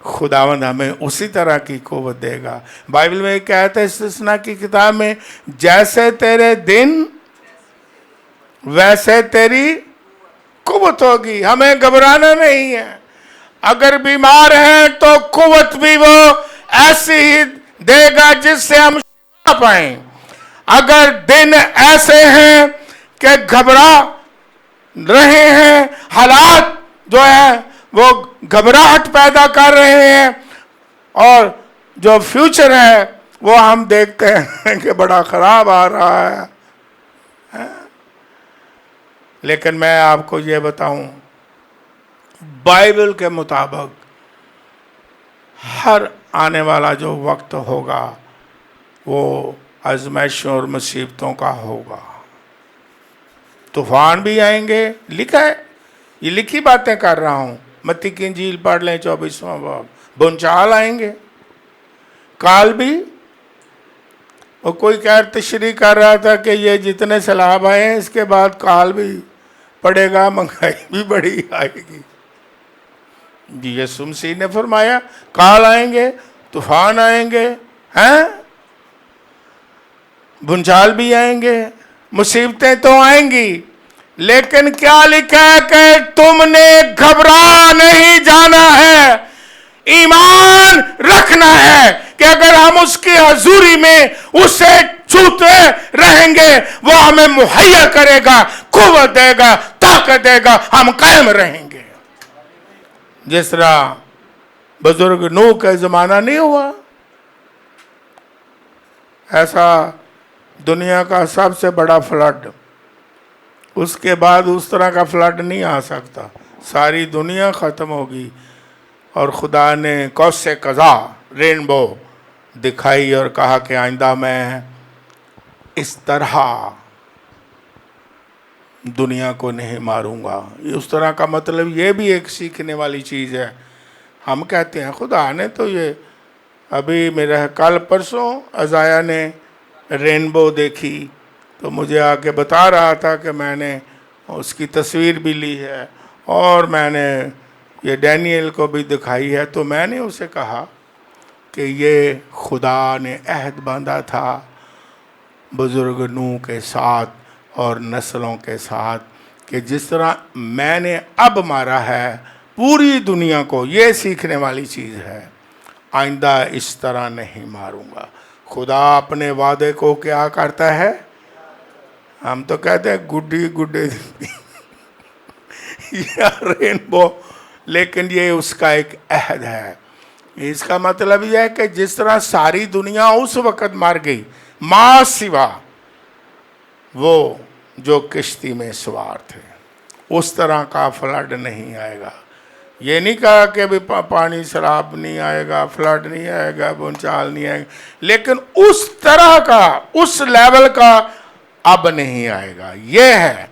خداوند ہمیں اسی طرح کی قوت دے گا۔ بائبل میں کہتا ہے استثنا کی کتاب میں، جیسے تیرے دن ویسے تیری قوت ہوگی۔ ہمیں گھبرانا نہیں ہے، اگر بیمار ہیں تو قوت بھی وہ ایسی ہی دے گا جس سے ہم شفا پائیں۔ اگر دن ایسے ہیں کہ گھبرا رہے ہیں، حالات جو ہے وہ گھبراہٹ پیدا کر رہے ہیں، اور جو فیوچر ہے وہ ہم دیکھتے ہیں کہ بڑا خراب آ رہا ہے، لیکن میں آپ کو یہ بتاؤں، بائبل کے مطابق ہر آنے والا جو وقت ہوگا وہ آزمائشوں اور مصیبتوں کا ہوگا۔ طوفان بھی آئیں گے، لکھا ہے، یہ لکھی باتیں کر رہا ہوں، متی کی انجیل پڑھ لیں 24واں باب۔ بھونچال آئیں گے، کال بھی، اور کوئی تشریح کر رہا تھا کہ یہ جتنے سیلاب آئے ہیں اس کے بعد کال بھی پڑے گا، مہنگائی بھی بڑی آئے گی۔ جی یسوع مسیح نے فرمایا کال آئیں گے، طوفان آئیں گے، بھونچال بھی آئیں گے، مصیبتیں تو آئیں گی، لیکن کیا لکھا ہے کہ تم نے گھبرا نہیں جانا ہے، ایمان رکھنا ہے کہ اگر ہم اس کی حضوری میں اسے چھوتے رہیں گے وہ ہمیں مہیا کرے گا، قوت دے گا، طاقت دے گا، ہم قائم رہیں گے۔ جس طرح بزرگ نوح کا زمانہ نہیں ہوا، ایسا دنیا کا سب سے بڑا فلڈ، اس کے بعد اس طرح کا فلڈ نہیں آ سکتا، ساری دنیا ختم ہوگی۔ اور خدا نے قوس قزح، رینبو دکھائی اور کہا کہ آئندہ میں اس طرح دنیا کو نہیں ماروں گا۔ اس طرح کا مطلب یہ بھی ایک سیکھنے والی چیز ہے۔ ہم کہتے ہیں خدا نے تو یہ، ابھی میرا کل پرسوں عزایا نے رینبو دیکھی تو مجھے آ کے بتا رہا تھا کہ میں نے اس کی تصویر بھی لی ہے، اور میں نے یہ ڈینیل کو بھی دکھائی ہے۔ تو میں نے اسے کہا کہ یہ خدا نے عہد باندھا تھا بزرگ نوح کے ساتھ اور نسلوں کے ساتھ کہ جس طرح میں نے اب مارا ہے پوری دنیا کو، یہ سیکھنے والی چیز ہے، آئندہ اس طرح نہیں ماروں گا۔ خدا اپنے وعدے کو کیا کرتا ہے؟ ہم تو کہتے ہیں گڈی گڈے یا رینبو، لیکن یہ اس کا ایک عہد ہے۔ اس کا مطلب یہ ہے کہ جس طرح ساری دنیا اس وقت مار گئی، ماں سوا وہ جو کشتی میں سوار تھے، اس طرح کا فلڈ نہیں آئے گا۔ یہ نہیں کہا کہ ابھی پانی سیلاب نہیں آئے گا، فلڈ نہیں آئے گا، بھونچال نہیں آئے گا، لیکن اس طرح کا، اس لیول کا اب نہیں آئے گا۔ یہ ہے،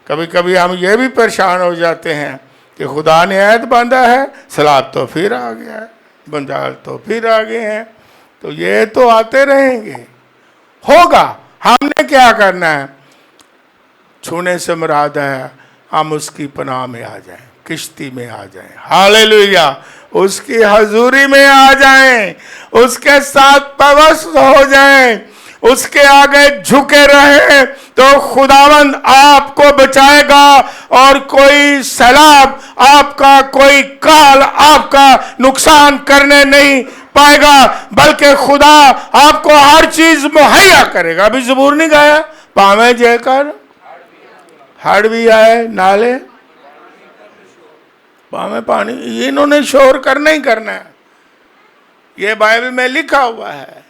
کبھی کبھی ہم یہ بھی پریشان ہو جاتے ہیں کہ خدا نے عہد باندھا ہے، سیلاب تو پھر آ گیا ہے، بھونچال تو پھر آ گئے ہیں، تو یہ تو آتے رہیں گے، ہوگا۔ ہم نے کیا کرنا ہے؟ چھونے سے مراد ہے ہم اس کی پناہ میں آ جائیں، کشتی میں آ جائیں، ہاللیلویہ، اس کی حضوری میں آ جائیں، اس کے ساتھ پیوست ہو جائیں، اس کے آگے جھکے رہیں، تو خداوند آپ کو بچائے گا، اور کوئی سیلاب آپ کا، کوئی کال آپ کا نقصان کرنے نہیں پائے گا، بلکہ خدا آپ کو ہر چیز مہیا کرے گا۔ ابھی زبور نہیں گایا، پاویں جے کر ہڑ بھی آئے نالے پاویں پانی، انہوں نے شور کرنا ہی کرنا ہے، یہ بائبل میں لکھا ہوا ہے۔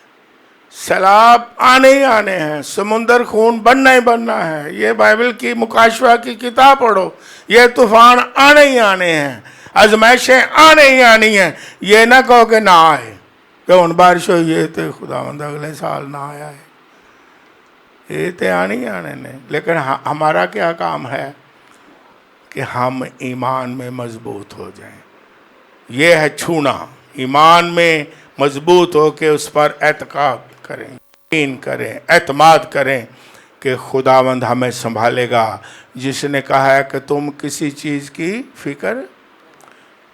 سیلاب آنے ہی آنے ہیں، سمندر خون بننا ہی بننا ہے، یہ بائبل کی مکاشفہ کی کتاب پڑھو، یہ طوفان آنے ہی آنے ہیں، آزمائشیں آنے ہی آنی ہیں۔ یہ نہ کہو کہ نہ آئے، کہ ان بارش ہوئی ہے تو خداوند اگلے سال نہ آیا ہے، یہ تو آنے ہی آنے نے۔ لیکن ہمارا کیا کام ہے؟ کہ ہم ایمان میں مضبوط ہو جائیں، یہ ہے چھونا، ایمان میں مضبوط ہو کے اس پر اعتقاد کریں، یقین کریں، اعتماد کریں کہ خداوند ہمیں سنبھالے گا۔ جس نے کہا ہے کہ تم کسی چیز کی فکر،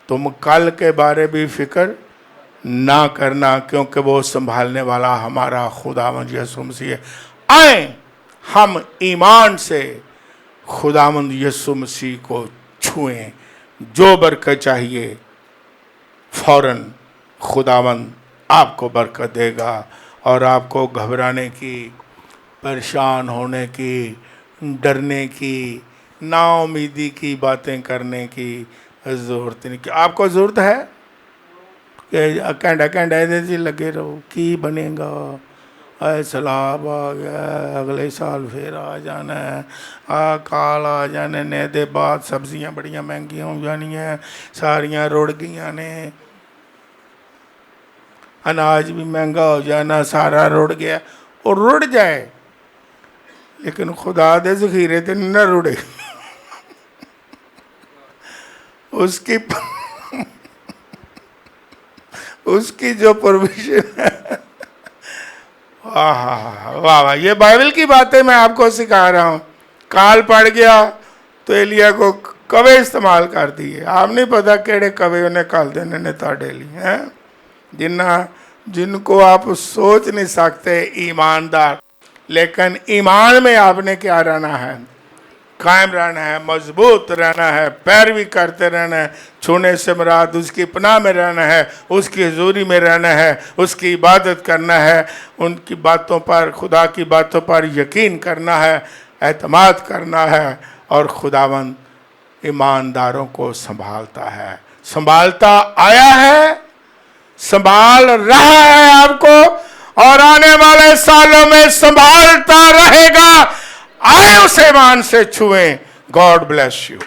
تم کل کے بارے بھی فکر نہ کرنا، کیونکہ وہ سنبھالنے والا ہمارا خداوند یسوع مسیح ہے۔ آئیں ہم ایمان سے خداوند یسوع مسیح کو چھوئیں، جو برکت چاہیے فوراً خداوند آپ کو برکت دے گا، اور آپ کو گھبرانے کی، پریشان ہونے کی، ڈرنے کی، نا امیدی کی باتیں کرنے کی ضرورت نہیں۔ کہ آپ کو ضرورت ہے کہ کینڈا کینڈا جی لگے رہو، کی بنے گا، اے سیلاب آ گیا، اگلے سال پھر آ جانا ہے، کال آ جانے نے، دے بعد سبزیاں بڑیاں مہنگیاں ہو جانی ہیں، ساریاں رڑ گئیاں نے، اناج بھی مہنگا ہو جانا، سارا رڑ گیا، اور رڑ جائے، لیکن خدا دے ذخیرے تے نہ رڑے، اس کی جو پروویژن ہے۔ واہ واہ، یہ بائبل کی باتیں میں آپ کو سکھا رہا ہوں۔ کال پڑ گیا تو ایلیا کو کوے استعمال کر دیے، آپ نہیں پتا کیڑے کوے انہیں کال دینے نے تاڑے لی ہیں، جن کو آپ سوچ نہیں سکتے ایماندار۔ لیکن ایمان میں آپ نے کیا رہنا ہے؟ قائم رہنا ہے، مضبوط رہنا ہے، پیروی کرتے رہنا ہے۔ چھونے سے مراد اس کی پناہ میں رہنا ہے، اس کی حضوری میں رہنا ہے، اس کی عبادت کرنا ہے، ان کی باتوں پر، خدا کی باتوں پر یقین کرنا ہے، اعتماد کرنا ہے، اور خداوند ایمانداروں کو سنبھالتا ہے، سنبھالتا آیا ہے، سنبھال رہا ہے آپ کو، اور آنے والے سالوں میں سنبھالتا رہے گا۔ آئے اس ایمان سے چھوئیں۔ God bless you.